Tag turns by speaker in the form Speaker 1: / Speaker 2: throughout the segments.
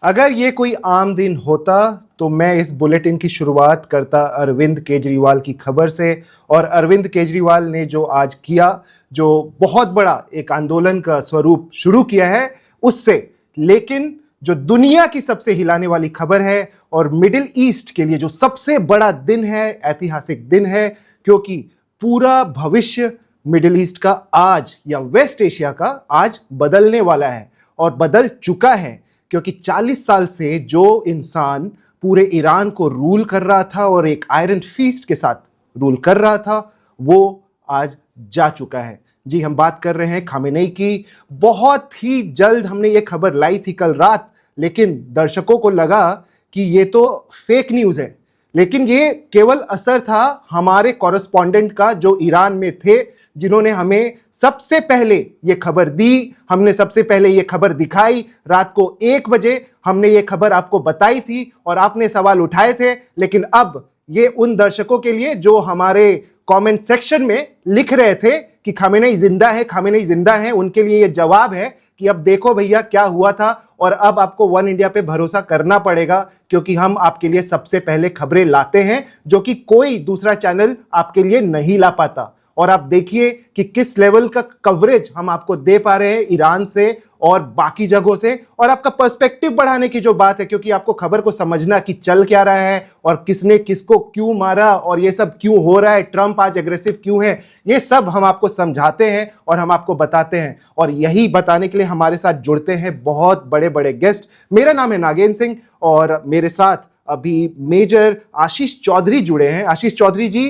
Speaker 1: अगर ये कोई आम दिन होता तो मैं इस बुलेटिन की शुरुआत करता अरविंद केजरीवाल की खबर से। और अरविंद केजरीवाल ने जो आज किया, जो बहुत बड़ा एक आंदोलन का स्वरूप शुरू किया है उससे। लेकिन जो दुनिया की सबसे हिलाने वाली खबर है और मिडिल ईस्ट के लिए जो सबसे बड़ा दिन है, ऐतिहासिक दिन है, क्योंकि पूरा भविष्य मिडिल ईस्ट का आज या वेस्ट एशिया का आज बदलने वाला है और बदल चुका है। क्योंकि 40 साल से जो इंसान पूरे ईरान को रूल कर रहा था और एक आयरन फीस्ट के साथ रूल कर रहा था, वो आज जा चुका है। जी, हम बात कर रहे हैं खामेनेई की। बहुत ही जल्द हमने ये खबर लाई थी कल रात, लेकिन दर्शकों को लगा कि ये तो फेक न्यूज़ है। लेकिन ये केवल असर था हमारे कॉरेस्पॉन्डेंट का जो ईरान में थे, जिन्होंने हमें सबसे पहले ये खबर दी, हमने सबसे पहले ये खबर दिखाई। रात को 1 बजे हमने ये खबर आपको बताई थी और आपने सवाल उठाए थे। लेकिन अब ये उन दर्शकों के लिए जो हमारे कमेंट सेक्शन में लिख रहे थे कि खामेनेई जिंदा है, खामेनेई जिंदा है, उनके लिए ये जवाब है कि अब देखो भैया क्या हुआ था और अब आपको वन इंडिया पे भरोसा करना पड़ेगा, क्योंकि हम आपके लिए सबसे पहले खबरें लाते हैं जो कि कोई दूसरा चैनल आपके लिए नहीं ला पाता। और आप देखिए कि किस लेवल का कवरेज हम आपको दे पा रहे हैं ईरान से और बाकी जगहों से। और आपका पर्सपेक्टिव बढ़ाने की जो बात है, क्योंकि आपको खबर को समझना कि चल क्या रहा है और किसने किसको क्यों मारा और ये सब क्यों हो रहा है, ट्रंप आज एग्रेसिव क्यों है, ये सब हम आपको समझाते हैं और हम आपको बताते हैं। और यही बताने के लिए हमारे साथ जुड़ते हैं बहुत बड़े बड़े गेस्ट। मेरा नाम है नागेंद्र सिंह और मेरे साथ अभी मेजर आशीष चौधरी जुड़े हैं। आशीष चौधरी जी,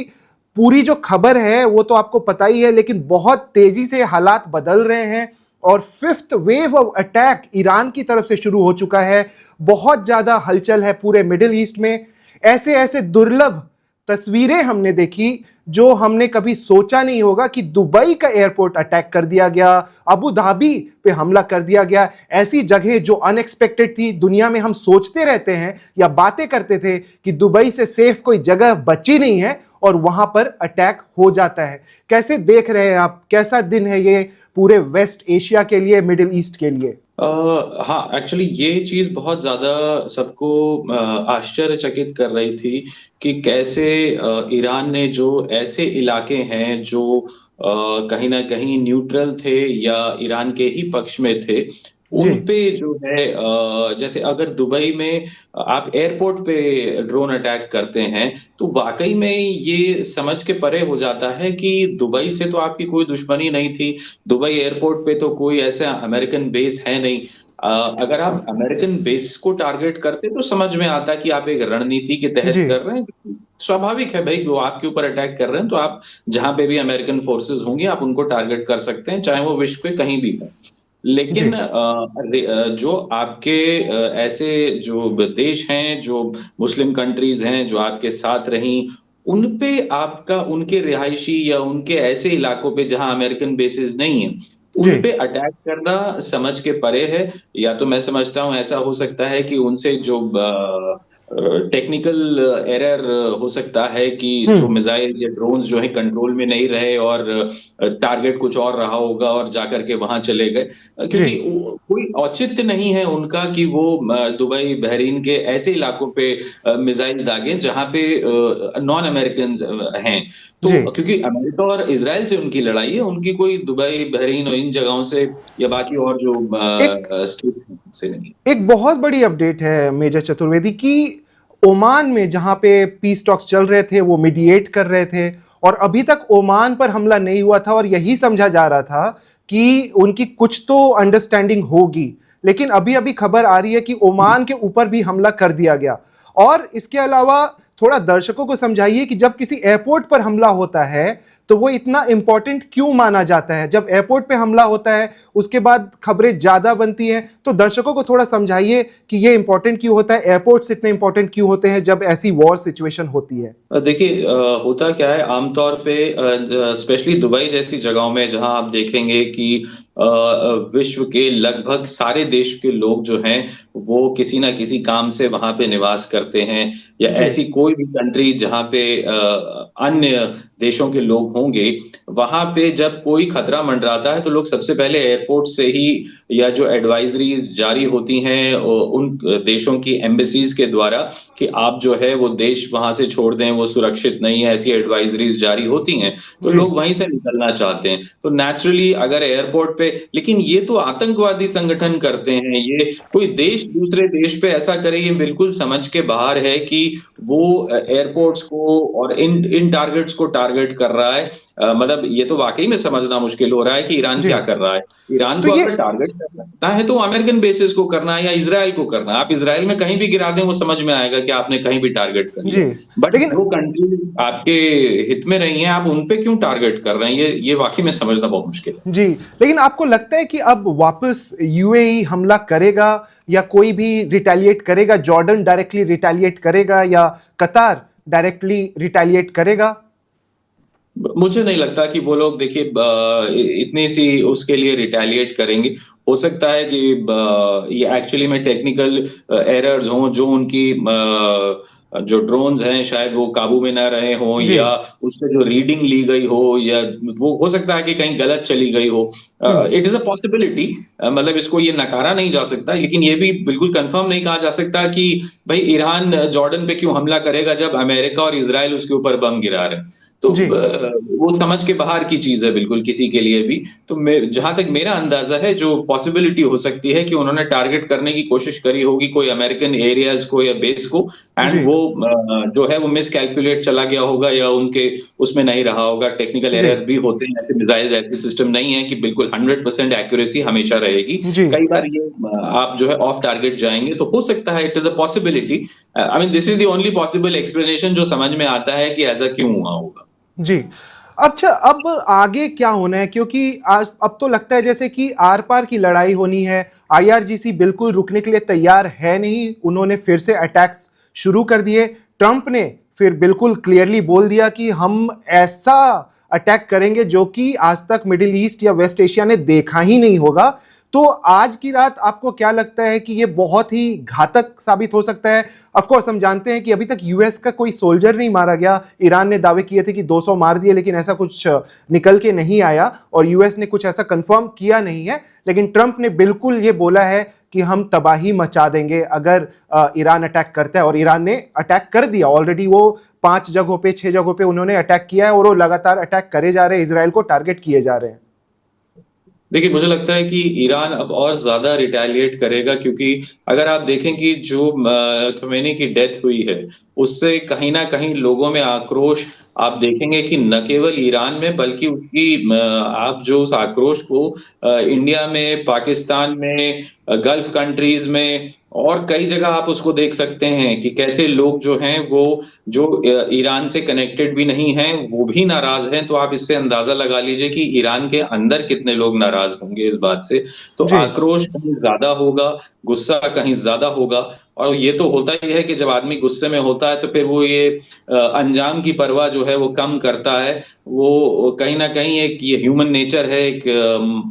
Speaker 1: पूरी जो खबर है वो तो आपको पता ही है, लेकिन बहुत तेजी से हालात बदल रहे हैं और 5th wave of attack Iran की तरफ से शुरू हो चुका है। बहुत ज्यादा हलचल है पूरे मिडिल ईस्ट में। ऐसे ऐसे दुर्लभ तस्वीरें हमने देखी जो हमने कभी सोचा नहीं होगा कि दुबई का एयरपोर्ट अटैक कर दिया गया, अबू धाबी पे हमला कर दिया गया। ऐसी जगह जो अनएक्सपेक्टेड थी, दुनिया में हम सोचते रहते हैं या बातें करते थे कि दुबई से सेफ कोई जगह बची नहीं है और वहां पर अटैक हो जाता है। कैसे देख रहे हैं आप, कैसा दिन है ये पूरे वेस्ट एशिया के लिए, मिडिल ईस्ट के लिए?
Speaker 2: हाँ, एक्चुअली ये चीज बहुत ज्यादा सबको आश्चर्यचकित कर रही थी कि कैसे ईरान ने जो ऐसे इलाके हैं जो कहीं ना कहीं न्यूट्रल थे या ईरान के ही पक्ष में थे,
Speaker 1: जी
Speaker 2: उन पे जो है जैसे अगर दुबई में आप एयरपोर्ट पे ड्रोन अटैक करते हैं तो वाकई में ये समझ के परे हो जाता है कि दुबई से तो आपकी कोई दुश्मनी नहीं थी, दुबई एयरपोर्ट पे तो कोई ऐसा अमेरिकन बेस है नहीं। अगर आप अमेरिकन बेस को टारगेट करते तो समझ में आता कि आप एक रणनीति के तहत
Speaker 1: जी
Speaker 2: कर रहे हैं। स्वाभाविक है भाई, वो आपके ऊपर अटैक कर रहे हैं तो आप जहां पे भी अमेरिकन फोर्सेस होंगे आप उनको टारगेट कर सकते हैं, चाहे वो विश्व के कहीं भी हो।
Speaker 1: जी
Speaker 2: लेकिन जो आपके ऐसे जो देश हैं, जो मुस्लिम कंट्रीज हैं जो आपके साथ रहीं, उन पे आपका उनके रिहायशी या उनके ऐसे इलाकों पे जहां अमेरिकन बेसिस नहीं है,
Speaker 1: जी
Speaker 2: उन पे अटैक करना समझ के परे है। या तो मैं समझता हूं ऐसा हो सकता है कि उनसे जो टेक्निकल एरर हो सकता है कि जो
Speaker 1: हम्म
Speaker 2: मिसाइल या ड्रोन्स जो है कंट्रोल में नहीं रहे और टारगेट कुछ और रहा होगा और जाकर के वहां चले गए,
Speaker 1: जी
Speaker 2: क्योंकि कोई औचित्य नहीं है उनका कि वो दुबई बहरीन के ऐसे इलाकों पे मिसाइल दागे जहां पे नॉन अमेरिकन हैं। तो
Speaker 1: जी
Speaker 2: क्योंकि अमेरिका और इसराइल से उनकी लड़ाई है, उनकी कोई दुबई बहरीन और इन जगहों से या बाकी और जो
Speaker 1: एक
Speaker 2: स्टेट हैं उनसे नहीं।
Speaker 1: एक बहुत बड़ी अपडेट है मेजर चतुर्वेदी की। ओमान में जहां पे पीस टॉक्स चल रहे थे, वो मीडिएट कर रहे थे और अभी तक ओमान पर हमला नहीं हुआ था और यही समझा जा रहा था कि उनकी कुछ तो अंडरस्टैंडिंग होगी। लेकिन अभी अभी खबर आ रही है कि ओमान के ऊपर भी हमला कर दिया गया। और इसके अलावा थोड़ा दर्शकों को समझाइए कि जब किसी एयरपोर्ट पर हमला होता है तो वो इतना इंपॉर्टेंट क्यों माना जाता है। जब एयरपोर्ट पे हमला होता है उसके बाद खबरें ज्यादा बनती हैं, तो दर्शकों को थोड़ा समझाइए कि ये इंपॉर्टेंट क्यों होता है, एयरपोर्ट्स इतने इंपॉर्टेंट क्यों होते हैं जब ऐसी वॉर सिचुएशन होती है।
Speaker 2: देखिए, होता क्या है आमतौर पे, स्पेशली दुबई जैसी जगहों में जहां आप देखेंगे कि विश्व के लगभग सारे देश के लोग जो हैं वो किसी ना किसी काम से वहां पे निवास करते हैं, या
Speaker 1: जी
Speaker 2: ऐसी कोई भी कंट्री जहां पे अन्य देशों के लोग होंगे, वहां पे जब कोई खतरा मंडराता है तो लोग सबसे पहले एयरपोर्ट से ही या जो एडवाइजरीज जारी होती हैं उन देशों की एम्बेसीज के द्वारा कि आप जो है वो देश वहां से छोड़ दें, वो सुरक्षित नहीं है, ऐसी एडवाइजरीज जारी होती हैं, तो
Speaker 1: जी
Speaker 2: लोग वहीं से निकलना चाहते हैं। तो नेचुरली अगर एयरपोर्ट पे, लेकिन ये तो आतंकवादी संगठन करते हैं, ये कोई देश दूसरे देश पे ऐसा करे ये बिल्कुल समझ के बाहर है कि वो एयरपोर्ट्स को और इन इन टारगेट्स को टारगेट कर रहा है। मतलब ये तो वाकई में समझना मुश्किल हो रहा है कि ईरान
Speaker 1: जी
Speaker 2: क्या कर रहा है। ईरान
Speaker 1: तो
Speaker 2: को
Speaker 1: ये
Speaker 2: अगर टारगेट करना है तो अमेरिकन बेसिस को करना है या इज़राइल को करना है। आप इज़राइल में कहीं भी गिरा दें वो समझ में आएगा कि आपने कहीं भी टारगेट कर
Speaker 1: जी
Speaker 2: लिया। बट
Speaker 1: लेकिन
Speaker 2: जो कंट्री आपके हित में रही हैं, आप उन पे क्यों टारगेट कर रहे हैं? ये वाकई में समझना बहुत मुश्किल है।
Speaker 1: जी लेकिन आपको लगता है कि अब वापस यूएई हमला करेगा या कोई भी रिटेलिएट करेगा? जॉर्डन डायरेक्टली रिटेलिएट करेगा या कतार डायरेक्टली रिटेलिएट करेगा?
Speaker 2: मुझे नहीं लगता कि वो लोग देखिए इतनी सी उसके लिए रिटेलिएट करेंगे। हो सकता है कि ये एक्चुअली में टेक्निकल एरर्स हों जो उनकी जो ड्रोन्स हैं शायद वो काबू में ना रहे हों
Speaker 1: जी
Speaker 2: या उससे जो रीडिंग ली गई हो या वो हो सकता है कि कहीं गलत चली गई हो।
Speaker 1: Hmm
Speaker 2: it is a possibility, मतलब इसको ये नकारा नहीं जा सकता, लेकिन ये भी बिल्कुल कन्फर्म नहीं कहा जा सकता कि भई ईरान जॉर्डन पे क्यों हमला करेगा जब अमेरिका और इज़राइल उसके ऊपर बम गिरा रहे हैं। तो
Speaker 1: जी
Speaker 2: वो समझ के बाहर की चीज़ है बिल्कुल किसी के लिए भी। तो मैं जहाँ तक मेरा अंदाज़ा है जो पॉसिबिलिटी हो सकती है कि उन्होंने टारगेट करने की कोशिश करी होगी कोई अमेरिकन एरियाज़ को या बेस को, एंड
Speaker 1: जी
Speaker 2: वो जो है वो मिसकैलकुलेट चला गया होगा या उनके उसमें नहीं रहा होगा। टेक्निकल
Speaker 1: जी
Speaker 2: एरर भी होते हैं, ऐसे मिसाइल्स ऐसे सिस्टम नहीं है कि बिल्कुल 100% एक्यूरेसी हमेशा रहेगी।
Speaker 1: जी
Speaker 2: कई बार ये आप जो है ऑफ टारगेट जाएँगे तो हो सकता है, it is a possibility. I mean this is the only possible explanation जो समझ में आता है कि ऐसा क्यों हुआ होगा।
Speaker 1: जी अच्छा अब आगे क्या होना है क्योंकि आज अब तो लगता है जैसे कि आर पार की लड़ाई होनी है। आईआरजीसी बिल्कुल रुकने के लिए तैयार है नहीं, उन्होंने फिर से अटैक्स शुरू कर दिए। ट्रंप ने फिर बिल्कुल क्लियरली बोल दिया कि हम ऐसा अटैक करेंगे जो कि आज तक मिडिल ईस्ट या वेस्ट एशिया ने देखा ही नहीं होगा। तो आज की रात आपको क्या लगता है कि ये बहुत ही घातक साबित हो सकता है? ऑफ कोर्स हम जानते हैं कि अभी तक यूएस का कोई सोल्जर नहीं मारा गया। ईरान ने दावे किए थे कि 200 मार दिए, लेकिन ऐसा कुछ निकल के नहीं आया और यूएस ने कुछ ऐसा कंफर्म किया नहीं है। लेकिन ट्रंप ने बिल्कुल ये बोला है कि हम तबाही मचा देंगे अगर ईरान अटैक करता है, और ईरान ने अटैक कर दिया ऑलरेडी। वो 5 जगहों पे 6 जगहों पे उन्होंने अटैक किया है और वो लगातार अटैक करे जा रहे हैं, इसराइल को टारगेट किए जा रहे हैं।
Speaker 2: देखिए, मुझे लगता है कि ईरान अब और ज़्यादा रिटेलिएट करेगा क्योंकि अगर आप देखें कि जो ख़मेनी की डेथ हुई है, उससे कहीं न कहीं लोगों में आक्रोश आप देखेंगे कि न केवल ईरान में बल्कि उसकी आप जो उस आक्रोश को इंडिया में, पाकिस्तान में, गल्फ़ कंट्रीज़ में और कई जगह आप उसको देख सकते हैं कि कैसे लोग जो हैं वो जो ईरान से कनेक्टेड भी नहीं हैं, वो भी नाराज़ हैं। तो आप इससे अंदाज़ा लगा लीजिए कि ईरान के अंदर कितने लोग नाराज़ होंगे इस बात से। तो
Speaker 1: जी
Speaker 2: आक्रोश कहीं ज़्यादा होगा, गुस्सा कहीं ज़्यादा होगा, और ये तो होता ही है कि जब आदमी गुस्से में होता है तो फिर वो ये अंजाम की परवाह जो है वो कम करता है। वो कहीं न कहीं एक ये ह्यूमन नेचर है, एक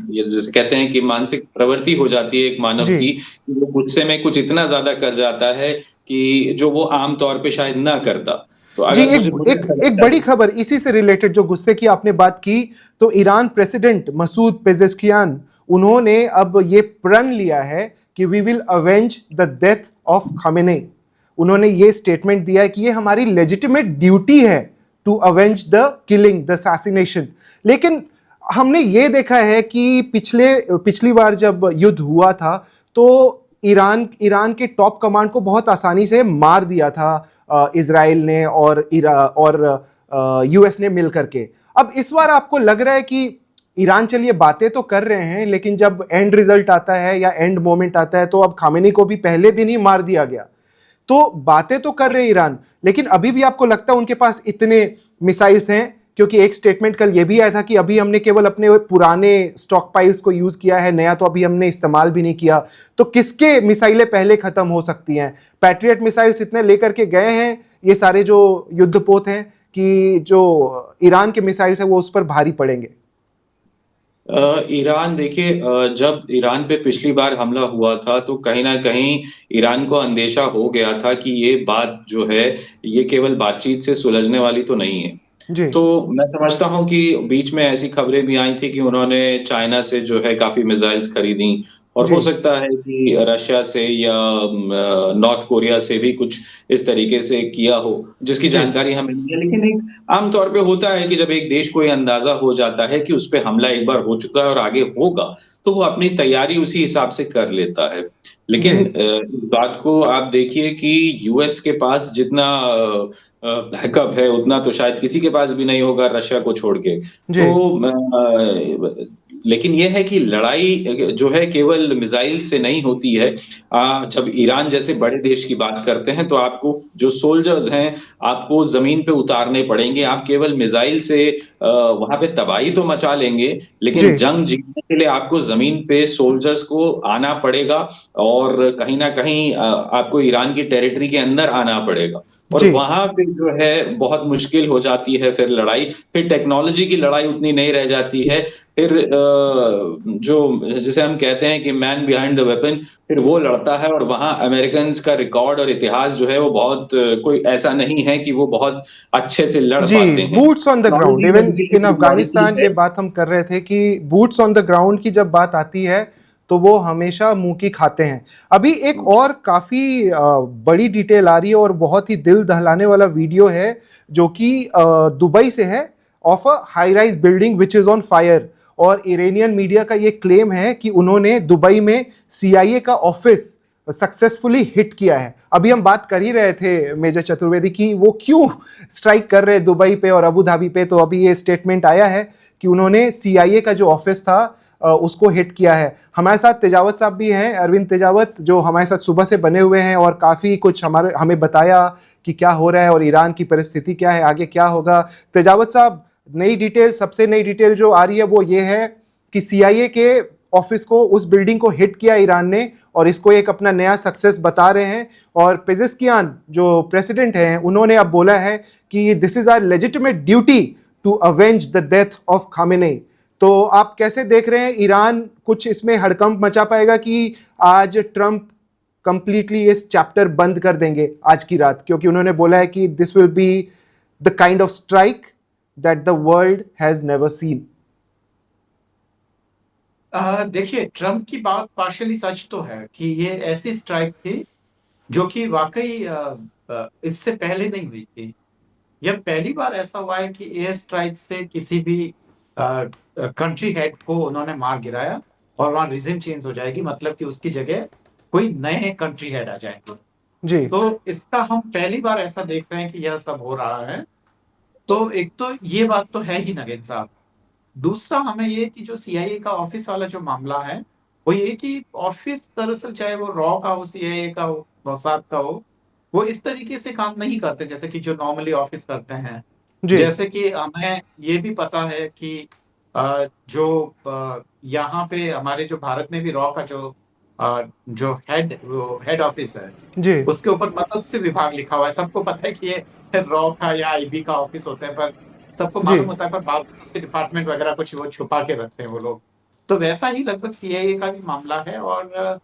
Speaker 2: ये जिसे कहते हैं कि मानसिक प्रवृत्ति हो जाती है एक मानव
Speaker 1: जी
Speaker 2: की, कि वो गुस्से में कुछ इतना ज़्यादा कर जाता है कि जो वो आम तौर पे शायद ना करता। तो
Speaker 1: जी
Speaker 2: अगर
Speaker 1: एक
Speaker 2: मुझे मुझे
Speaker 1: एक
Speaker 2: ऐसा
Speaker 1: एक
Speaker 2: लगता
Speaker 1: बड़ी
Speaker 2: है।
Speaker 1: खबर इसी से रिलेटेड, जो गुस्से की आपने बात की, तो ईरान प्रेसिडेंट मसूद पेजेश्कियान, उन्होंने अब ये प्रण लिया है कि we will avenge the death of Khamenei. उन्होंने ये स्टेटमेंट दिया है कि ये हमारी लेजिटिमेट ड्यूटी है to avenge the killing, the assassination. लेकिन हमने ये देखा है कि पिछली बार जब युद्ध हुआ था तो ईरान के टॉप कमांड को बहुत आसानी से मार दिया था इजराइल ने और यूएस ने मिल करके। अब इस बार आपको लग रहा है कि ईरान चलिए बातें तो कर रहे हैं, लेकिन जब एंड रिजल्ट आता है या एंड मोमेंट आता है तो अब खामेनी को भी पहले दिन ही मार दिया गया। तो बातें तो कर रहे हैं ईरान, लेकिन अभी भी आपको लगता है उनके पास इतने मिसाइल्स हैं? क्योंकि एक स्टेटमेंट कल ये भी आया था कि अभी हमने केवल अपने पुराने स्टॉक पाइल्स को यूज किया है, नया तो अभी हमने इस्तेमाल भी नहीं किया। तो किसके मिसाइलें पहले खत्म हो सकती हैं? पैट्रियट मिसाइल्स इतने लेकर के गए हैं ये सारे जो युद्धपोत हैं कि जो ईरान के मिसाइल्स है वो उस पर भारी पड़ेंगे।
Speaker 2: ईरान देखिए, जब ईरान पे पिछली बार हमला हुआ था तो कहीं न कहीं ईरान को अंदेशा हो गया था कि ये बात जो है ये केवल बातचीत से सुलझने वाली तो नहीं है।
Speaker 1: जी,
Speaker 2: तो मैं समझता हूँ कि बीच में ऐसी खबरें भी आई थी कि उन्होंने चाइना से जो है काफ़ी मिसाइल्स खरीदी और
Speaker 1: जी,
Speaker 2: हो सकता है कि रशिया से या नॉर्थ कोरिया से भी कुछ इस तरीके से किया हो, जिसकी
Speaker 1: जी,
Speaker 2: जानकारी हमें नहीं है। लेकिन एक आम तौर पे होता है कि जब एक देश को ये अंदाज़ा हो जाता है कि उस पे हमला एक बार हो चुका है और आगे होगा, तो वो अपनी तैयारी उसी हिसाब से कर लेता है।
Speaker 1: जी,
Speaker 2: लेकिन इस बात को आप देखिए कि यूएस के पास जितना बैकअप है, उतना तो शायद किसी के पास भी नहीं होगा रशिया को छोड़ के।
Speaker 1: जी,
Speaker 2: तो लेकिन ये है कि लड़ाई जो है केवल मिसाइल से नहीं होती है। जब ईरान जैसे बड़े देश की बात करते हैं, तो आपको जो सोल्जर्स हैं, आपको ज़मीन पे उतारने पड़ेंगे। आप केवल मिसाइल से वहाँ पे तबाही तो मचा लेंगे,
Speaker 1: जी,
Speaker 2: लेकिन जंग जीतने के लिए आपको ज़मीन पे सोल्जर्स को आना पड़ेगा और कहीं न कहीं आपको ईरान की टेरिटरी के अंदर आना पड़ेगा और
Speaker 1: जी,
Speaker 2: वहाँ पे जो है बहुत मुश्किल हो जाती है फिर लड़ाई। फिर टेक्नोलॉजी की लड़ाई उतनी नहीं रह जाती है। फिर जो जिसे हम कहते हैं कि मैन बिहाइंड द वेपन फिर वो लड़ता है और वहाँ अमेरिकन्स का रिकॉर्ड और इतिहास जो है वो बहुत कोई ऐसा नहीं है कि वो बहुत अच्छे से लड़
Speaker 1: जी,
Speaker 2: पाते हैं।
Speaker 1: Boots on the ground.
Speaker 2: Technology
Speaker 1: even
Speaker 2: उनकी
Speaker 1: इन
Speaker 2: सुपीरियॉरिटी
Speaker 1: अफगानिस्तान
Speaker 2: है।
Speaker 1: ये बात हम कर रहे थे कि बूट्स ऑन द ग्राउंड की जब बात आती है तो वो हमेशा मुंह की खाते हैं। अभी एक और काफी बड़ी डिटेल आ रही है और बहुत ही दिल दहलाने वाला वीडियो है जो कि दुबई से है, of a high rise building which is on fire. और इरानियन मीडिया का ये क्लेम है कि उन्होंने दुबई में सीआईए का ऑफिस सक्सेसफुली हिट किया है। अभी हम बात कर ही रहे थे मेजर चतुर्वेदी की वो क्यों स्ट्राइक कर रहे हैं दुबई पे और अबू धाबी पे, तो अभी ये स्टेटमेंट आया है कि उन्होंने सीआईए का जो ऑफिस था उसको हिट किया है। हमारे साथ तेजावत साहब भी हैं, अरविंद तेजावत, जो हमारे साथ सुबह से बने हुए हैं और काफ़ी कुछ हमें बताया कि क्या हो रहा है और ईरान की परिस्थिति क्या है, आगे क्या होगा। तेजावत साहब, नई डिटेल, सबसे नई डिटेल जो आ रही है वो ये है कि सीआईए के ऑफिस को, उस बिल्डिंग को हिट किया ईरान ने और इसको एक अपना नया सक्सेस बता रहे हैं। और पेजेस्कियान जो प्रेसिडेंट हैं उन्होंने अब बोला है कि this is our legitimate duty to avenge the death of Khamenei. तो आप कैसे देख रहे हैं, ईरान कुछ इसमें हड़कंप मचा पाएगा कि आज ट्रंप कंप्लीटली इस चैप्टर बंद कर देंगे आज की रात, क्योंकि उन्होंने बोला है कि this will be the kind of strike that the world has never seen.
Speaker 3: देखिए, ट्रम्प की बात पार्शियली सच तो है कि ये ऐसी स्ट्राइक थी जो कि वाकई इससे पहले नहीं हुई थी। यह पहली बार ऐसा हुआ है कि एयर स्ट्राइक से किसी भी कंट्री हेड को उन्होंने मार गिराया और वहां रिजिम चेंज हो जाएगी, मतलब कि उसकी जगह कोई नए कंट्री हेड आ जाएंगे।
Speaker 1: जी,
Speaker 3: तो इसका हम पहली बार ऐसा देख रहे हैं कि यह सब हो रहा है। तो एक तो ये बात तो है ही नगेन साहब। दूसरा हमें ये कि जो सीआईए का ऑफिस वाला जो मामला है, वो ये कि ऑफिस दरअसल चाहे वो रॉ का हो, सीआईए का हो, मोसाद का हो, वो इस तरीके से काम नहीं करते जैसे कि जो नॉर्मली ऑफिस करते हैं।
Speaker 1: जी,
Speaker 3: जैसे कि हमें ये भी पता है कि जो यहाँ पे हमारे जो भारत में भी रॉ का जो हेड ऑफिस है,
Speaker 1: जी,
Speaker 3: उसके ऊपर मत्स्य विभाग लिखा हुआ है। सबको पता है कि ये रॉ का या आईबी का ऑफिस होते हैं, पर सबको
Speaker 1: जी,
Speaker 3: मालूम होता है, पर बाद में उसके डिपार्टमेंट वगैरह कुछ वो छुपा के रखते हैं वो लोग। तो वैसा ही लगभग सीआईए का भी मामला है। और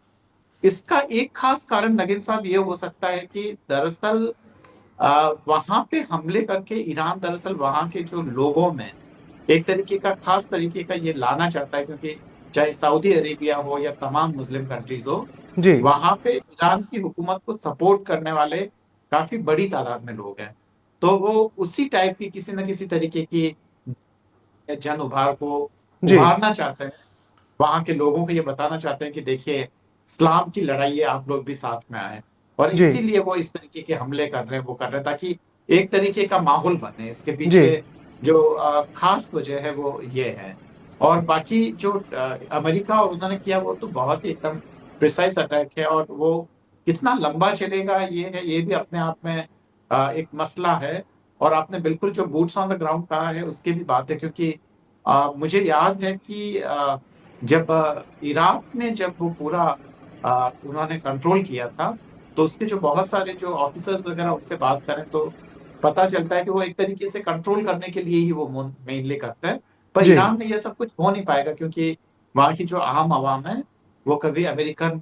Speaker 3: इसका एक खास कारण नगीन साहब ये हो सकता है कि दरअसल वहां पे हमले करके ईरान दरअसल वहां के जो लोगों में एक तरीके का खास तरीके का ये लाना चाहता है, क्योंकि चाहे सऊदी अरेबिया हो या तमाम मुस्लिम कंट्रीज हो,
Speaker 1: जी,
Speaker 3: वहां पे ईरान की हुकूमत को सपोर्ट करने वाले काफी बड़ी तादाद में लोग हैं। तो वो उसी टाइप की किसी न किसी तरीके की जन उभार को
Speaker 1: जी,
Speaker 3: उभारना चाहते हैं। वहां के लोगों को ये बताना चाहते हैं कि देखिए, इस्लाम की लड़ाई है, आप लोग भी साथ में आए। और
Speaker 1: जी,
Speaker 3: इसीलिए वो इस तरीके के हमले कर रहे हैं, वो कर रहे हैं ताकि एक तरीके का माहौल बने। इसके
Speaker 1: जी,
Speaker 3: पीछे जो खास वजह है वो ये है। और बाकी जो अमेरिका और उन्होंने किया वो तो बहुत ही एकदम प्रिसाइज अटैक है। और वो कितना लंबा चलेगा ये है, ये भी अपने आप में एक मसला है। और आपने बिल्कुल जो बूट्स ऑन द ग्राउंड कहा है उसकी भी बात है, क्योंकि मुझे याद है कि जब इराक में जब वो पूरा उन्होंने कंट्रोल किया था, तो उसके जो बहुत सारे जो ऑफिसर्स वगैरह उनसे बात करें तो पता चलता है कि वो एक तरीके से कंट्रोल करने के लिए ही वो मेनली करते हैं। पर
Speaker 1: जी,
Speaker 3: ईरान में ये सब कुछ हो नहीं पाएगा, क्योंकि वहाँ की जो आम आवाम है वो कभी अमेरिकन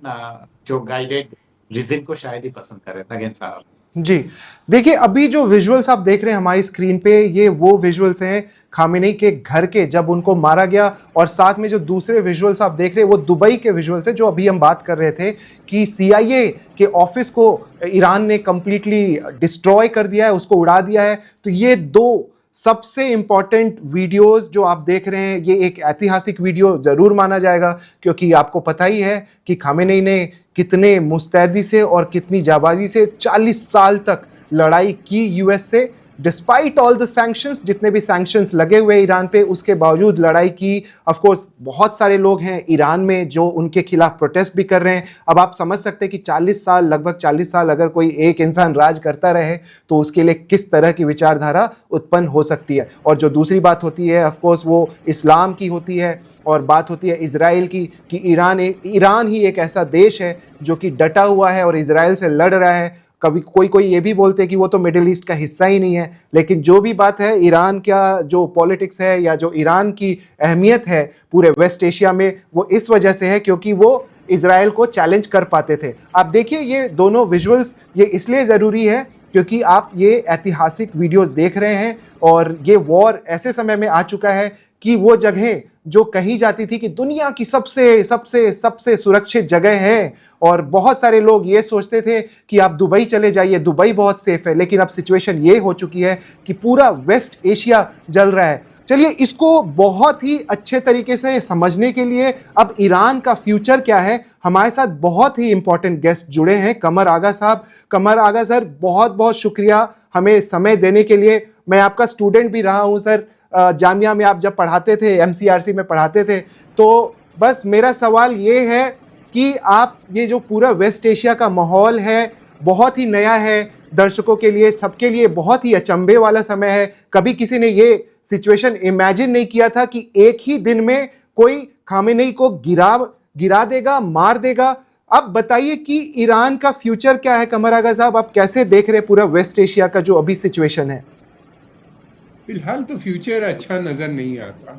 Speaker 3: जो गाइडेड रिजिम को शायद ही पसंद करे, नगेन साहब।
Speaker 1: जी, देखिए अभी जो विजुअल्स आप देख रहे हैं हमारी स्क्रीन पे, ये वो विजुअल्स हैं खामेनी के घर के जब उनको मारा गया, और साथ में जो दूसरे विजुअल्स आप देख रहे हैं वो दुबई के विजुअल्स हैं, जो अभी हम बात कर रहे थे कि सीआईए के ऑफिस को ईरान ने कंप्लीटली डिस्ट्रॉय कर दिया है, उसको उड़ा दिया है। तो ये दो सबसे इंपॉर्टेंट वीडियोस जो आप देख रहे हैं, ये एक ऐतिहासिक वीडियो जरूर माना जाएगा, क्योंकि आपको पता ही है कि खामेनी ने कितने मुस्तैदी से और कितनी जाबाजी से 40 साल तक लड़ाई की यूएस से, डिस्पाइट ऑल द सैंक्शंस, जितने भी सैंक्शंस लगे हुए ईरान पे, उसके बावजूद लड़ाई की। ऑफ कोर्स बहुत सारे लोग हैं ईरान में जो उनके खिलाफ प्रोटेस्ट भी कर रहे हैं। अब आप समझ सकते हैं कि 40 साल, लगभग 40 साल अगर कोई एक इंसान राज करता रहे तो उसके लिए किस तरह की विचारधारा उत्पन्न हो सकती है। और जो दूसरी बात होती है ऑफ कोर्स वो इस्लाम की होती है, और बात होती है इजराइल की, कि ईरान ही एक ऐसा देश है जो कि डटा हुआ है और इजराइल से लड़ रहा है। कभी कोई ये भी बोलते हैं कि वो तो मिडिल ईस्ट का हिस्सा ही नहीं है, लेकिन जो भी बात है, ईरान का जो पॉलिटिक्स है या जो ईरान की अहमियत है पूरे वेस्ट एशिया में, वो इस वजह से है क्योंकि वो इजराइल को चैलेंज कर पाते थे। आप देखिए ये दोनों विजुअल्स, ये इसलिए ज़रूरी है क्योंकि आप ये ऐतिहासिक वीडियोस देख रहे हैं, और ये वॉर ऐसे समय में आ चुका है कि वो जगहें जो कही जाती थी कि दुनिया की सबसे सबसे सबसे सुरक्षित जगह है, और बहुत सारे लोग ये सोचते थे कि आप दुबई चले जाइए, दुबई बहुत सेफ है, लेकिन अब सिचुएशन ये हो चुकी है कि पूरा वेस्ट एशिया जल रहा है। चलिए इसको बहुत ही अच्छे तरीके से समझने के लिए अब ईरान का फ्यूचर क्या है, हमारे साथ बहुत ही इंपॉर्टेंट गेस्ट जुड़े हैं, कमर आगा साहब। कमर आगा सर, बहुत बहुत शुक्रिया हमें समय देने के लिए। मैं आपका स्टूडेंट भी रहा हूं सर, जामिया में आप जब पढ़ाते थे, एमसीआरसी में पढ़ाते थे, तो बस मेरा सवाल ये है कि आप ये जो पूरा वेस्ट एशिया का माहौल है बहुत ही नया है दर्शकों के लिए, सबके लिए बहुत ही अचंभे वाला समय है। कभी किसी ने ये सिचुएशन इमेजिन नहीं किया था कि एक ही दिन में कोई खामेनी को गिरा देगा, मार देगा। अब बताइए कि ईरान का फ्यूचर क्या है कमर आगा साहब, आप कैसे देख रहे हैं पूरा वेस्ट एशिया का जो अभी सिचुएशन है?
Speaker 4: फिलहाल तो फ्यूचर अच्छा नज़र नहीं आता,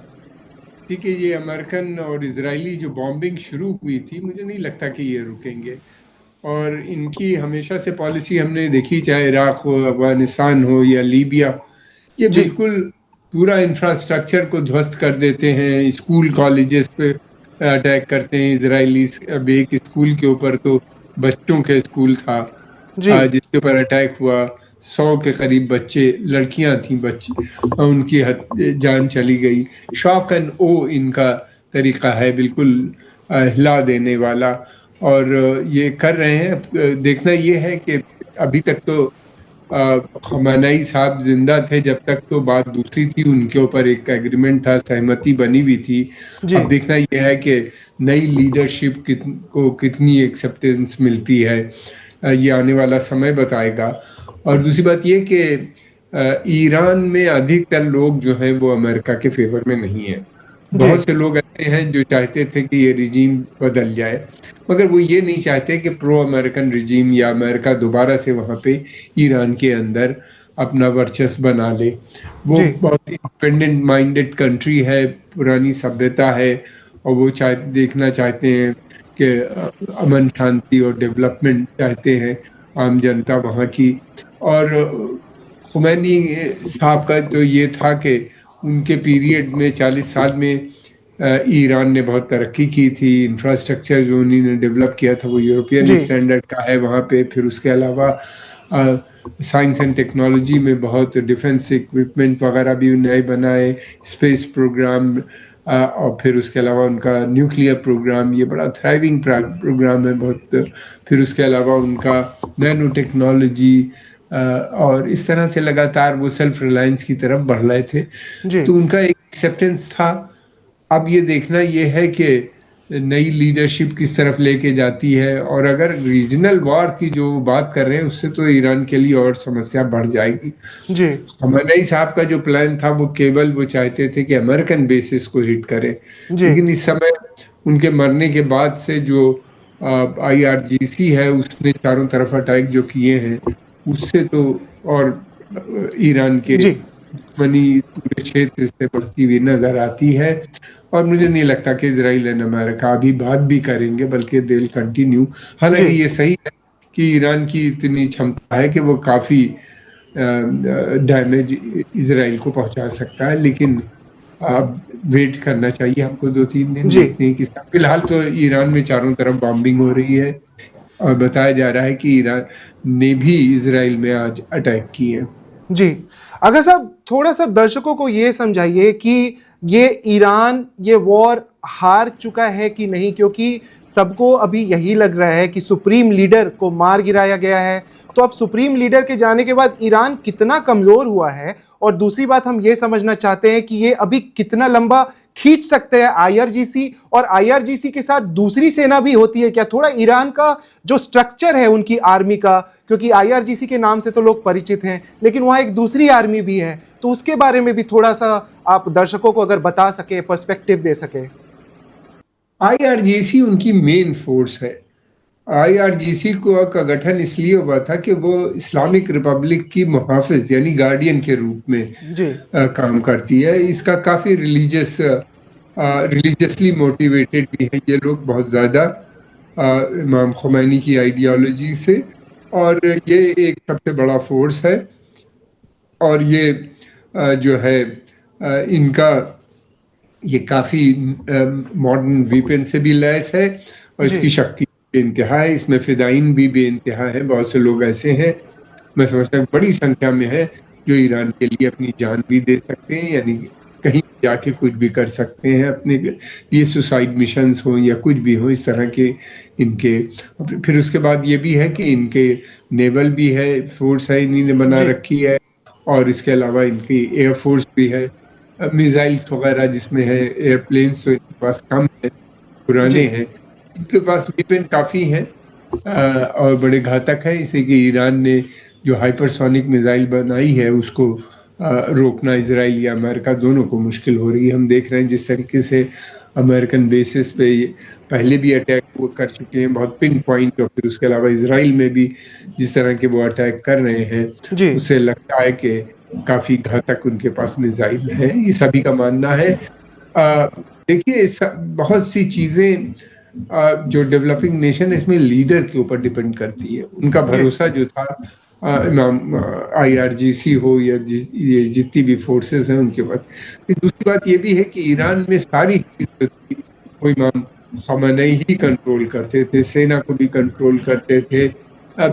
Speaker 4: क्योंकि ये अमेरिकन और इजरायली जो बॉम्बिंग शुरू हुई थी, मुझे नहीं लगता कि ये रुकेंगे। और इनकी हमेशा से पॉलिसी हमने देखी, चाहे इराक हो, अफगानिस्तान हो या लीबिया, ये बिल्कुल पूरा इंफ्रास्ट्रक्चर को ध्वस्त कर देते हैं। स्कूल कॉलेजेस पे अटैक करते हैं इजरायली। अब एक स्कूल के ऊपर तो बच्चों के स्कूल था जिसके ऊपर अटैक हुआ, 100 के करीब बच्चे, लड़कियां थी बच्ची, उनकी जान चली गई। शॉक एंड ओ इनका तरीका है, बिल्कुल हिला देने वाला, और ये कर रहे हैं। देखना ये है कि अभी तक तो खamenei साहब जिंदा थे, जब तक तो बात दूसरी थी, उनके ऊपर एक एग्रीमेंट था, सहमति बनी हुई थी। अब देखना यह है कि नई लीडरशिप को कितनी एक्सेप्टेंस मिलती है, ये आने वाला समय बताएगा। और दूसरी बात ये कि ईरान में अधिकतर लोग जो हैं वो अमेरिका के फेवर में नहीं है। बहुत से लोग ऐसे हैं जो चाहते थे कि ये रिजीम बदल जाए, मगर वो ये नहीं चाहते कि प्रो अमेरिकन रिजीम या अमेरिका दोबारा से वहाँ पे ईरान के अंदर अपना वर्चस्व बना ले। वो बहुत इंडिपेंडेंट माइंडेड कंट्री है, पुरानी सभ्यता है, और वो देखना चाहते हैं कि अमन शांति और डेवलपमेंट चाहते हैं आम जनता वहाँ की। और खुमैनी साहब का तो ये था कि उनके पीरियड में 40 साल में ईरान ने बहुत तरक्की की थी। इंफ्रास्ट्रक्चर जो उन्होंने डेवलप किया था वो यूरोपियन स्टैंडर्ड का है वहाँ पे। फिर उसके अलावा साइंस एंड टेक्नोलॉजी में बहुत डिफेंस इक्विपमेंट वगैरह भी नए बनाए, स्पेस प्रोग्राम, और फिर उसके अलावा उनका न्यूक्लियर प्रोग्राम, ये बड़ा थ्राइविंग प्रोग्राम है बहुत। फिर उसके अलावा उनका नैनो टेक्नोलॉजी, और इस तरह से लगातार वो सेल्फ रिलायंस की तरफ बढ़ रहे थे, तो उनका एक एक्सेप्टेंस था। अब ये देखना ये है कि नई लीडरशिप किस तरफ लेके जाती है, और अगर रीजनल वॉर की जो बात कर रहे हैं उससे तो ईरान के लिए और समस्या बढ़ जाएगी। खamenei साहब का जो प्लान था वो केवल वो चाहते थे कि अमेरिकन बेसिस को हिट करें, लेकिन इस समय उनके मरने के बाद से जो IRGC है उसने चारों तरफ अटैक जो किए हैं, उससे तो और ईरान के दुश्मनी पूरे क्षेत्र से बढ़ती हुई नजर आती है। और मुझे नहीं लगता कि इजराइल एंड अमेरिका अभी बात भी करेंगे, बल्कि दे विल कंटिन्यू। हालांकि ये सही है कि ईरान की इतनी क्षमता है कि वो काफ़ी डैमेज इजराइल को पहुंचा सकता है, लेकिन अब वेट करना चाहिए हमको 2-3 दिन,
Speaker 1: जी
Speaker 4: देखते हैं कि फिलहाल तो ईरान में चारों तरफ बॉम्बिंग हो रही है और बताया जा रहा है कि ईरान ने भी इजराइल में आज अटैक किए।
Speaker 1: जी। अगर साहब थोड़ा सा दर्शकों को ये समझाइए कि ये ईरान ये वॉर हार चुका है कि नहीं, क्योंकि सबको अभी यही लग रहा है कि सुप्रीम लीडर को मार गिराया गया है। तो अब सुप्रीम लीडर के जाने के बाद ईरान कितना कमजोर हुआ है, और दूसरी बात हम ये समझना चाहते हैं कि ये अभी कितना लंबा खींच सकते हैं आईआरजीसी, और आईआरजीसी के साथ दूसरी सेना भी होती है क्या? थोड़ा ईरान का जो स्ट्रक्चर है उनकी आर्मी का, क्योंकि आईआरजीसी के नाम से तो लोग परिचित हैं, लेकिन वहां एक दूसरी आर्मी भी है, तो उसके बारे में भी थोड़ा सा आप दर्शकों को अगर बता सके, पर्सपेक्टिव दे सके।
Speaker 4: आईआरजीसी उनकी मेन फोर्स है। आईआरजीसी का गठन इसलिए हुआ था कि वो इस्लामिक रिपब्लिक की मुहाफिज यानी गार्डियन के रूप में
Speaker 1: जी
Speaker 4: काम करती है। इसका काफ़ी रिलीजियसली मोटिवेटेड भी है ये लोग बहुत ज़्यादा, इमाम खुमैनी की आइडियोलॉजी से, और ये एक सबसे बड़ा फोर्स है। और ये जो है इनका ये काफ़ी मॉडर्न वीपन से भी लैस है, और
Speaker 1: जी।
Speaker 4: इसकी शक्ति बेइंतहा है। इसमें फिदाइन भी बेइंतहा है, बहुत से लोग ऐसे हैं, मैं समझता हूँ बड़ी संख्या में है, जो ईरान के लिए अपनी जान भी दे सकते हैं, यानी कहीं जाके कुछ भी कर सकते हैं अपने ये सुसाइड मिशंस हो या कुछ भी हो इस तरह के इनके। फिर उसके बाद ये भी है कि इनके नेवल भी है, फोर्स है इन्हीं ने बना
Speaker 1: जी।
Speaker 4: रखी है, और इसके अलावा इनकी एयरफोर्स भी है, मिसाइल्स वगैरह जिसमें है, एयरप्लेन्स तो इनके पास कम है, पुराने
Speaker 1: जी।
Speaker 4: हैं। इनके पास वेपन काफ़ी हैं और बड़े घातक हैं, इसे कि ईरान ने जो हाइपरसोनिक मिसाइल बनाई है उसको रोकना इजराइल या अमेरिका दोनों को मुश्किल हो रही है। हम देख रहे हैं जिस तरीके से अमेरिकन बेसिस पे पहले भी अटैक वो कर चुके हैं, बहुत पिन पॉइंट, और फिर उसके अलावा इजराइल में भी जिस तरह के वो अटैक कर रहे हैं,
Speaker 1: जी
Speaker 4: उससे लगता है कि काफ़ी घातक उनके पास मिसाइल है, ये सभी का मानना है। देखिए बहुत सी चीज़ें जो डेवलपिंग नेशन है इसमें लीडर के ऊपर डिपेंड करती है। उनका भरोसा जो था इमाम आईआरजीसी हो या ये जितनी भी फोर्सेस हैं उनके पास। दूसरी बात ये भी है कि ईरान में सारी चीज़ें वो इमाम खमेनी ही कंट्रोल करते थे, सेना को भी कंट्रोल करते थे,
Speaker 1: जी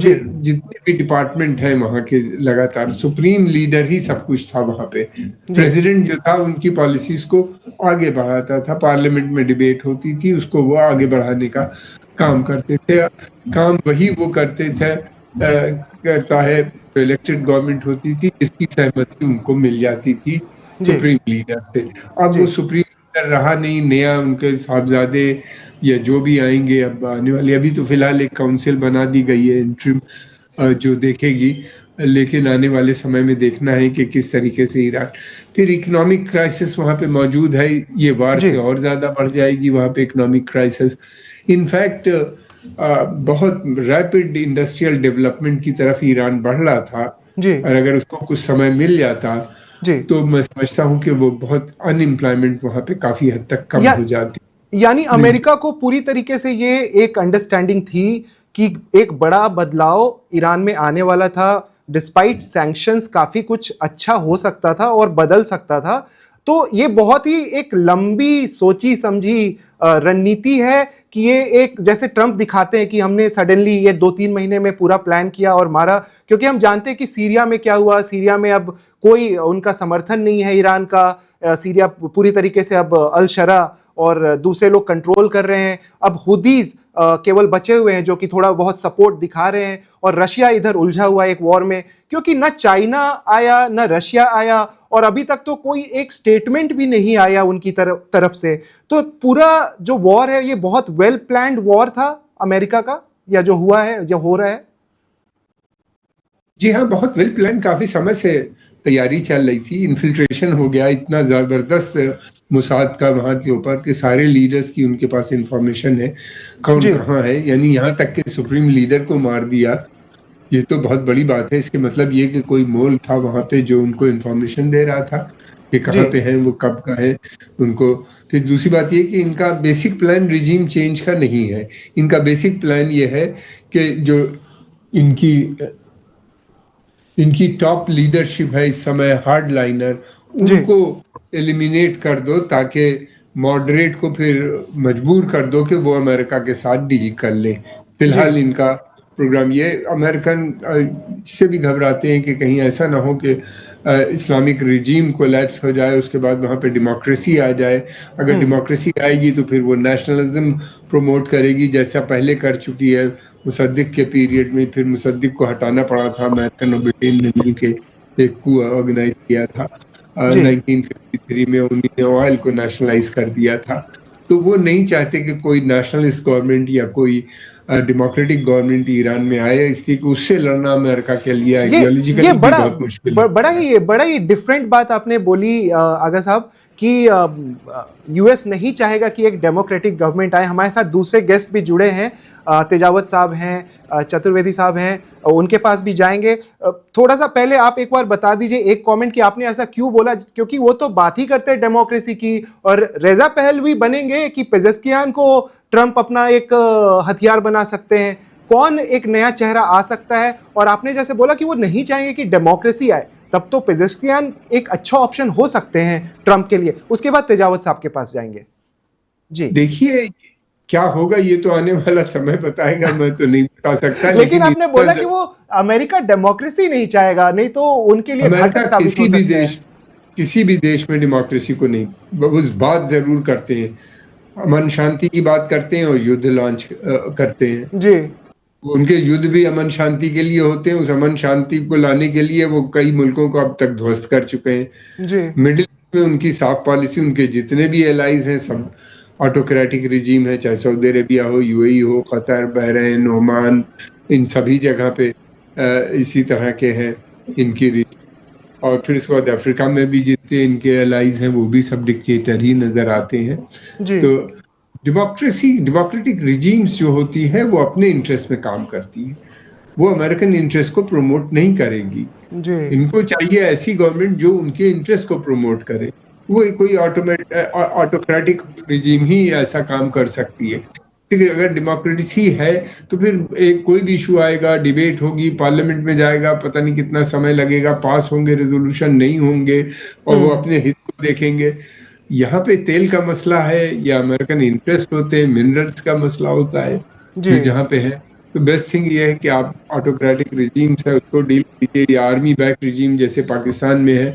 Speaker 4: फिर जितने भी डिपार्टमेंट हैं वहाँ के, लगातार सुप्रीम लीडर ही सब कुछ था वहाँ पे। प्रेसिडेंट जो था उनकी पॉलिसीज को आगे बढ़ाता था, पार्लियामेंट में डिबेट होती थी, उसको वो आगे बढ़ाने का काम करते थे। काम वही वो करते थे करता है जो इलेक्टेड गवर्नमेंट होती थी, जिसकी सहमति उनको मिल जाती थी
Speaker 1: जी
Speaker 4: सुप्रीम लीडर से। अब
Speaker 1: जी
Speaker 4: वो सुप्रीम लीडर रहा नहीं, नया उनके साहबजादे या जो भी आएंगे अब आने वाले, अभी तो फिलहाल एक काउंसिल बना दी गई है इंटरिम जो देखेगी, लेकिन आने वाले समय में देखना है कि किस तरीके से ईरान, फिर इकोनॉमिक क्राइसिस वहाँ पे मौजूद है, ये वार
Speaker 1: जी
Speaker 4: से और ज़्यादा बढ़ जाएगी वहाँ पे इकोनॉमिक क्राइसिस। इनफैक्ट बहुत रैपिड इंडस्ट्रियल डेवलपमेंट की तरफ ईरान बढ़ रहा था,
Speaker 1: जी
Speaker 4: और अगर उसको कुछ समय मिल जाता
Speaker 1: जी।
Speaker 4: तो मैं समझता हूँ कि वो बहुत अनएम्प्लॉयमेंट वहाँ पे काफ़ी हद तक कम
Speaker 1: या
Speaker 4: हो जाती।
Speaker 1: यानी अमेरिका को पूरी तरीके से ये एक अंडरस्टैंडिंग थी कि एक बड़ा बदलाव ईरान में आने वाला था, डिस्पाइट सैंक्शंस काफी कुछ अच्छा हो सकता था और बदल सकता था। तो ये बहुत ही एक लंबी सोची समझी रणनीति है कि ये एक, जैसे ट्रंप दिखाते हैं कि हमने सडनली ये 2-3 महीने में पूरा प्लान किया और मारा, क्योंकि हम जानते हैं कि सीरिया में क्या हुआ। सीरिया में अब कोई उनका समर्थन नहीं है ईरान का, सीरिया पूरी तरीके से अब अल शरा और दूसरे लोग कंट्रोल कर रहे हैं। अब हुदीज केवल बचे हुए हैं जो कि थोड़ा बहुत सपोर्ट दिखा रहे हैं, और रशिया इधर उलझा हुआ है एक वॉर में, क्योंकि न चाइना आया न रशिया आया, और अभी तक तो कोई एक स्टेटमेंट भी नहीं आया उनकी तरफ से। तो पूरा जो वॉर है ये बहुत वेल प्लान्ड वॉर था अमेरिका का, या जो हुआ है, जो हो रहा है।
Speaker 4: जी हाँ, बहुत वेल प्लान, काफी समय से तैयारी चल रही थी। इन्फिल्ट्रेशन हो गया इतना जबरदस्त मुसाद का वहाँ के ऊपर कि सारे लीडर्स की उनके पास इंफॉर्मेशन है, कौन कहाँ है, यानी यहाँ तक कि सुप्रीम लीडर को मार दिया। ये तो बहुत बड़ी बात है। इसके मतलब ये कि कोई मोल था वहाँ पे जो उनको इंफॉर्मेशन दे रहा था कि कहाँ पे हैं वो, कब का है उनको। फिर दूसरी बात ये कि इनका बेसिक प्लान रिजीम चेंज का नहीं है। इनका बेसिक प्लान ये है कि जो इनकी इनकी टॉप लीडरशिप है इस समय हार्ड लाइनर,
Speaker 1: जी
Speaker 4: उनको एलिमिनेट कर दो ताकि मॉडरेट को फिर मजबूर कर दो कि वो अमेरिका के साथ डील कर ले।
Speaker 1: जी
Speaker 4: फिलहाल इनका प्रोग्राम ये अमेरिकन इससे भी घबराते हैं कि कहीं ऐसा ना हो कि इस्लामिक रिजीम कोलैप्स हो जाए, उसके बाद वहाँ पे डेमोक्रेसी आ जाए। अगर डेमोक्रेसी आएगी तो फिर वो नेशनलिज्म प्रमोट करेगी, जैसा पहले कर चुकी है मुसद्दिक के पीरियड में। फिर मुसद्दिक को हटाना पड़ा था, अमेरिकन और ब्रिटेन ने मिल के एक कू ऑर्गेनाइज किया था।
Speaker 1: जी
Speaker 4: 1953 में उन्होंने ऑयल को नेशनलाइज कर दिया था। तो वो नहीं चाहते कि कोई नेशनलिस्ट गवर्नमेंट या कोई डेमोक्रेटिक गवर्नमेंट ईरान में आए, इसलिए कि उससे लड़ना अमेरिका के लिए
Speaker 1: ये
Speaker 4: आइडियोलॉजिकली भी
Speaker 1: बड़ा
Speaker 4: बहुत मुश्किल है।
Speaker 1: बड़ा ही डिफरेंट बात आपने बोली आगा साहब कि यूएस नहीं चाहेगा कि एक डेमोक्रेटिक गवर्नमेंट आए। हमारे साथ दूसरे गेस्ट भी जुड़े हैं, तेजावत साहब हैं, चतुर्वेदी साहब हैं, उनके पास भी जाएंगे। थोड़ा सा पहले आप एक बार बता दीजिए एक कमेंट कि आपने ऐसा क्यों बोला, क्योंकि वो तो बात ही करते हैं डेमोक्रेसी की, और रेजा पहलवी बनेंगे कि पेजेस्कियान को ट्रंप अपना एक हथियार बना सकते हैं। कौन एक नया चेहरा आ सकता है? और आपने जैसे बोला कि वो नहीं चाहेंगे कि डेमोक्रेसी आए, तब तो पेजेस्कियान एक अच्छा ऑप्शन हो सकते हैं ट्रंप के लिए। उसके बाद तेजावत साहब के पास जाएंगे। जी
Speaker 4: देखिए क्या होगा ये तो आने वाला समय बताएगा, मैं तो नहीं बता सकता।
Speaker 1: लेकिन आपने बोला कि वो अमेरिका डेमोक्रेसी नहीं चाहेगा, नहीं तो उनके लिए
Speaker 4: अमेरिका
Speaker 1: घातक साबित हो सकता है।
Speaker 4: किसी भी देश में डेमोक्रेसी को नहीं, वो बात जरूर करते हैं, अमन शांति की बात करते हैं और युद्ध लॉन्च करते हैं।
Speaker 1: जी
Speaker 4: उनके युद्ध भी अमन शांति के लिए होते हैं। उस अमन शांति को लाने के लिए वो कई मुल्कों को अब तक ध्वस्त कर चुके हैं।
Speaker 1: जी
Speaker 4: मिडिल ईस्ट में उनकी साफ पॉलिसी, उनके जितने भी एलाइज हैं सब ऑटोक्रेटिक रिजीम है, चाहे सऊदी अरेबिया हो, यूएई हो, कतर, बहरीन, ओमान, इन सभी जगह पे इसी तरह के हैं इनकी रीजन। और फिर उसके बाद अफ्रीका में भी जितने इनके एलाइज हैं वो भी सब डिक्टेटर ही नजर आते हैं।
Speaker 1: जी
Speaker 4: तो डेमोक्रेटिक रिजीम्स जो होती है वो अपने इंटरेस्ट में काम करती है, वो अमेरिकन इंटरेस्ट को प्रमोट नहीं करेगी।
Speaker 1: जी
Speaker 4: इनको चाहिए ऐसी गवर्नमेंट जो उनके इंटरेस्ट को प्रमोट करे। वो कोई ऑटोक्रेटिक रिजीम ही ऐसा काम कर सकती है। ठीक है, अगर डेमोक्रेसी है तो फिर एक कोई भी इशू आएगा, डिबेट होगी, पार्लियामेंट में जाएगा, पता नहीं कितना समय लगेगा, पास होंगे, रेजोल्यूशन नहीं होंगे, और वो अपने हित को देखेंगे। यहाँ पे तेल का मसला है या अमेरिकन इंटरेस्ट होते हैं, मिनरल्स का मसला होता है जो जहाँ पे है। तो बेस्ट थिंग ये है कि आप ऑटोक्रेटिक रिजीम्स है उसको डील कीजिए, या आर्मी बैक रिजीम जैसे पाकिस्तान में है,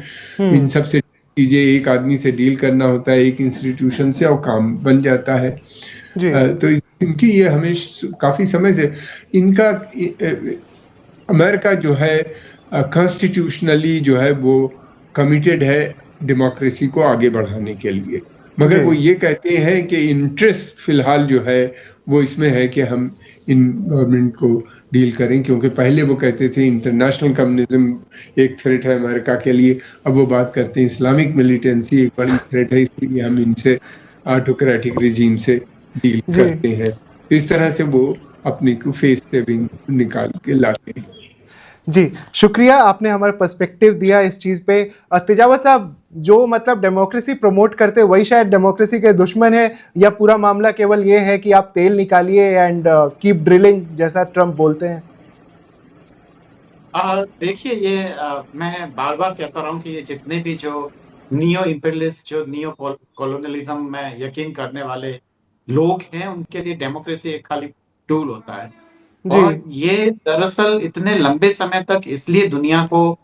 Speaker 4: इन सब से कीजिए। एक आदमी से डील करना होता है, एक इंस्टीट्यूशन से, और काम बन जाता है।
Speaker 1: जी
Speaker 4: तो इनकी ये हमेशा काफी समय से इनका अमेरिका जो है कॉन्स्टिट्यूशनली जो है वो कमिटेड है डेमोक्रेसी को आगे बढ़ाने के लिए, मगर वो ये कहते हैं कि इंटरेस्ट फिलहाल जो है वो इसमें है कि हम इन गवर्नमेंट को डील करें, क्योंकि पहले वो कहते थे इंटरनेशनल कम्युनिज्म एक थ्रेट है अमेरिका के लिए, अब वो बात करते हैं इस्लामिक मिलिटेंसी एक बड़ी थ्रेट है, इसलिए हम इनसे ऑटोक्रेटिक रिजीम से डील करते हैं। तो इस तरह से वो अपनी को फेस सेविंग निकाल के लाते हैं।
Speaker 1: जी शुक्रिया, आपने हमारा पर्सपेक्टिव दिया इस चीज़ पे। तेजावत साहब, जो मतलब डेमोक्रेसी प्रमोट करते वही शायद डेमोक्रेसी के दुश्मन है, या पूरा मामला केवल ये है कि आप तेल निकालिए एंड कीप ड्रिलिंग जैसा ट्रंप बोलते हैं?
Speaker 3: देखिए ये मैं बार बार कहता रहा हूँ कि ये जितने भी जो नियो इंपीरियलिस्ट, जो नियो कॉलोनियलिज्म में यकीन करने वाले लोग हैं, उनके लिए डेमोक्रेसी एक खाली टूल होता है। और ये दरअसल इतने लंबे समय तक इसलिए दुनिया को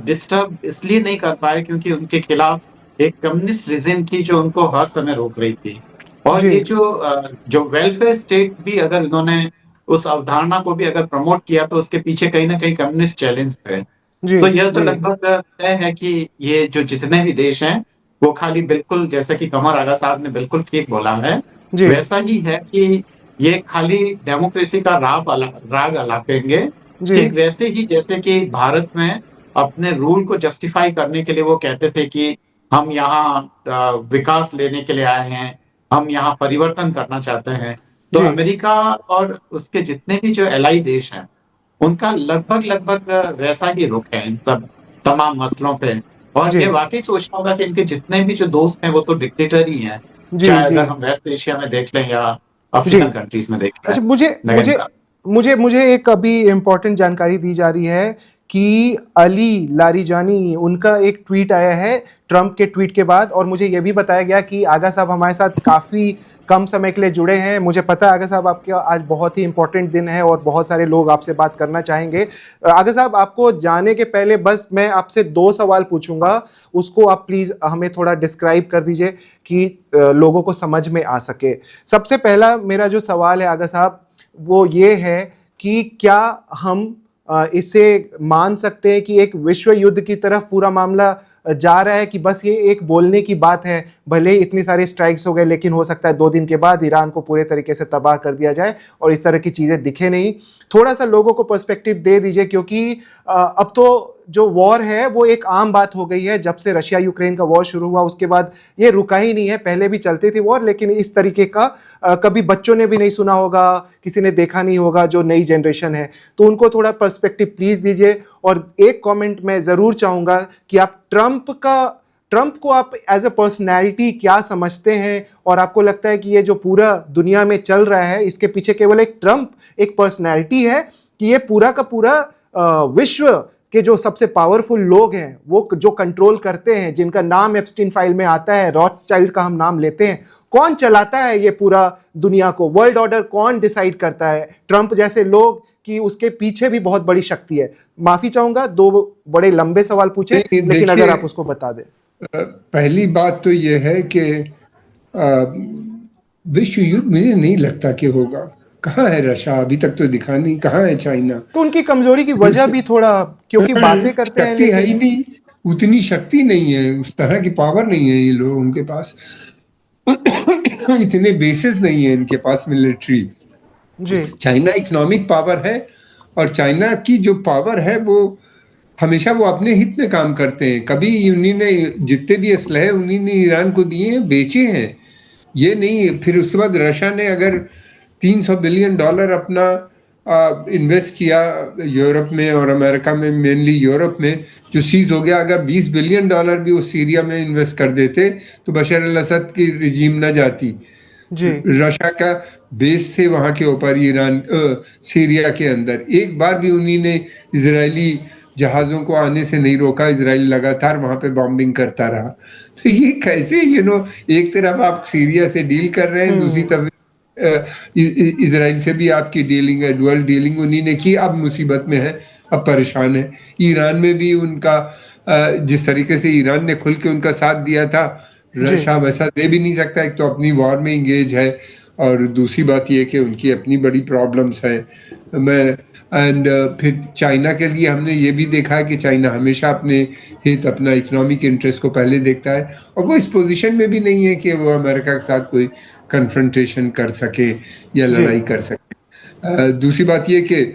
Speaker 3: डिस्टर्ब इसलिए नहीं कर पाए क्योंकि उनके खिलाफ एक कम्युनिस्ट रिजिम थी जो उनको हर समय रोक रही थी। और ये जो वेलफेयर स्टेट भी अगर इन्होंने उस अवधारणा को भी अगर प्रमोट किया तो उसके पीछे कहीं ना कहीं कम्युनिस्ट चैलेंज है। तो यह तो लगभग तय है कि ये जो जितने भी देश हैं वो खाली बिल्कुल जैसा कि कमर आगा साहब ने बिल्कुल ठीक बोला है, वैसा ही है कि ये खाली डेमोक्रेसी का राग अलापेंगे, ठीक वैसे ही जैसे कि भारत में अपने रूल को जस्टिफाई करने के लिए वो कहते थे कि हम यहाँ विकास लेने के लिए आए हैं, हम यहाँ परिवर्तन करना चाहते हैं। तो अमेरिका और उसके जितने भी जो एलाई देश हैं उनका लगभग वैसा ही रुख है इन सब तमाम मसलों पे। और ये वाकई सोचना होगा कि इनके जितने भी जो दोस्त हैं वो तो डिक्टेटर ही हैं, चाहे अगर हम वेस्ट एशिया में देख लें या अफ्रीकन कंट्रीज में देख लें।
Speaker 1: अच्छा, मुझे मुझे एक अभी इम्पोर्टेंट जानकारी दी जा रही है कि अली लारीजानी उनका एक ट्वीट आया है ट्रंप के ट्वीट के बाद, और मुझे यह भी बताया गया कि आगा साहब हमारे साथ काफ़ी कम समय के लिए जुड़े हैं। मुझे पता है आगा साहब आपका आज बहुत ही इंपॉर्टेंट दिन है और बहुत सारे लोग आपसे बात करना चाहेंगे। आगा साहब, आपको जाने के पहले बस मैं आपसे 2 सवाल पूछूंगा, उसको आप प्लीज़ हमें थोड़ा डिस्क्राइब कर दीजिए कि लोगों को समझ में आ सके। सबसे पहला मेरा जो सवाल है आगा साहब वो ये है कि क्या हम इसे मान सकते हैं कि एक विश्व युद्ध की तरफ पूरा मामला जा रहा है, कि बस ये एक बोलने की बात है, भले ही इतनी सारी स्ट्राइक्स हो गए लेकिन हो सकता है 2 दिन के बाद ईरान को पूरे तरीके से तबाह कर दिया जाए और इस तरह की चीज़ें दिखे नहीं। थोड़ा सा लोगों को पर्सपेक्टिव दे दीजिए, क्योंकि अब तो जो वॉर है वो एक आम बात हो गई है। जब से रशिया यूक्रेन का वॉर शुरू हुआ उसके बाद ये रुका ही नहीं है। पहले भी चलती थी वॉर, लेकिन इस तरीके का कभी बच्चों ने भी नहीं सुना होगा, किसी ने देखा नहीं होगा, जो नई जनरेशन है। तो उनको थोड़ा पर्सपेक्टिव प्लीज़ दीजिए। और एक कमेंट मैं ज़रूर चाहूँगा कि आप ट्रंप को आप एज अ पर्सनैलिटी क्या समझते हैं, और आपको लगता है कि ये जो पूरा दुनिया में चल रहा है इसके पीछे केवल एक ट्रंप एक पर्सनैलिटी है, कि ये पूरा का पूरा विश्व के जो सबसे पावरफुल लोग हैं, वो जो कंट्रोल करते हैं, जिनका नाम एप्स्टीन फाइल में आता है, रॉथस्चाइल्ड का हम नाम लेते हैं, कौन चलाता है ये पूरा दुनिया को? वर्ल्ड ऑर्डर कौन डिसाइड करता है? ट्रंप जैसे लोग, कि उसके पीछे भी बहुत बड़ी शक्ति है? माफी चाहूंगा 2 बड़े लंबे सवाल पूछे, लेकिन अगर आप उसको बता दें।
Speaker 4: पहली बात तो ये है कि विश्व युद्ध मुझे नहीं लगता कि होगा। कहाँ है रशिया? अभी तक तो दिखा नहीं। कहाँ है चाइना?
Speaker 1: तो उनकी कमजोरी की वजह भी थोड़ा, क्योंकि बातें करते हैं
Speaker 4: शक्ति है ही
Speaker 1: लेकिन
Speaker 4: नहीं, उतनी शक्ति नहीं है, उस तरह की पावर नहीं है ये लोगों के पास। इतने बेसिस नहीं है इनके पास मिलिट्री।
Speaker 1: जी
Speaker 4: चाइना इकोनॉमिक पावर है, और चाइना की जो पावर है वो हमेशा वो अपने हित में काम करते हैं। कभी उन्हीं ने जितने भी असलहे उन्हीं ने ईरान को दिए हैं, बेचे हैं, ये नहीं। फिर उसके बाद रशिया ने अगर $300 बिलियन अपना इन्वेस्ट किया यूरोप में और अमेरिका में, मेनली यूरोप में जो सीज हो गया, अगर $20 बिलियन भी वो सीरिया में इन्वेस्ट कर देते तो बशर अल असद की रिजीम न जाती।
Speaker 1: जी
Speaker 4: रशिया का बेस थे वहां के ऊपर ईरान सीरिया के अंदर। एक बार भी उन्हीं ने इजरायली जहाजों को आने से नहीं रोका। इजराइल लगातार वहां पे बॉम्बिंग करता रहा। तो ये कैसे एक तरफ आप सीरिया से डील कर रहे हैं, दूसरी तरफ इजराइल से भी आपकी डीलिंग है, डुअल डीलिंग उन्हीं ने की। अब मुसीबत में है, अब परेशान है। ईरान में भी उनका जिस तरीके से ईरान ने खुल के उनका साथ दिया था, रशिया वैसा दे भी नहीं सकता। एक तो अपनी वॉर में इंगेज है, और दूसरी बात ये कि उनकी अपनी बड़ी प्रॉब्लम्स है। फिर चाइना के लिए हमने ये भी देखा है कि चाइना हमेशा अपने हित, अपना इकोनॉमिक इंटरेस्ट को पहले देखता है, और वो इस पोजीशन में भी नहीं है कि वो अमेरिका के साथ कोई कन्फ्रंटेशन कर सके या लड़ाई कर सके। दूसरी बात ये कि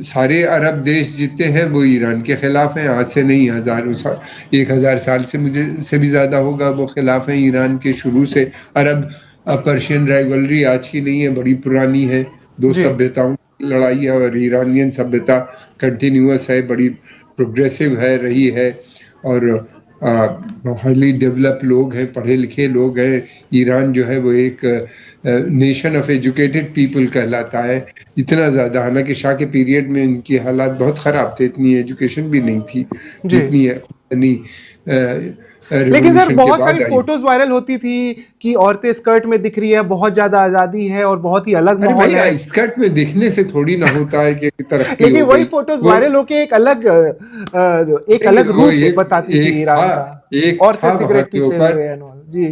Speaker 4: सारे अरब देश जितने हैं वो ईरान के खिलाफ हैं। आज से नहीं, 1000 साल से भी ज्यादा होगा वो खिलाफ हैं ईरान के। शुरू से अरब पर्शियन राइवलरी आज की नहीं है, बड़ी पुरानी है। 2 सभ्यताओं की लड़ाई है, और ईरानियन सभ्यता कंटिन्यूअस है, बड़ी प्रोग्रेसिव है रही है, और हाईली डेवलप लोग हैं, पढ़े लिखे लोग हैं। ईरान जो है वो एक नेशन ऑफ एजुकेटेड पीपल कहलाता है, इतना ज़्यादा। हालांकि शाह के पीरियड में इनकी हालात बहुत ख़राब थे, इतनी एजुकेशन भी नहीं थी जितनी है।
Speaker 1: लेकिन सर बहुत सारी फोटोज वायरल होती थी कि औरतें स्कर्ट में दिख रही है, बहुत ज्यादा आजादी है और बहुत ही अलग माहौल है।
Speaker 4: स्कर्ट में दिखने से थोड़ी ना होता है कि तरक्की।
Speaker 1: लेकिन वही फोटोज वायरल होके एक अलग रूप बताती थी ईरान का। औरतें सिगरेट पीते हुए जी।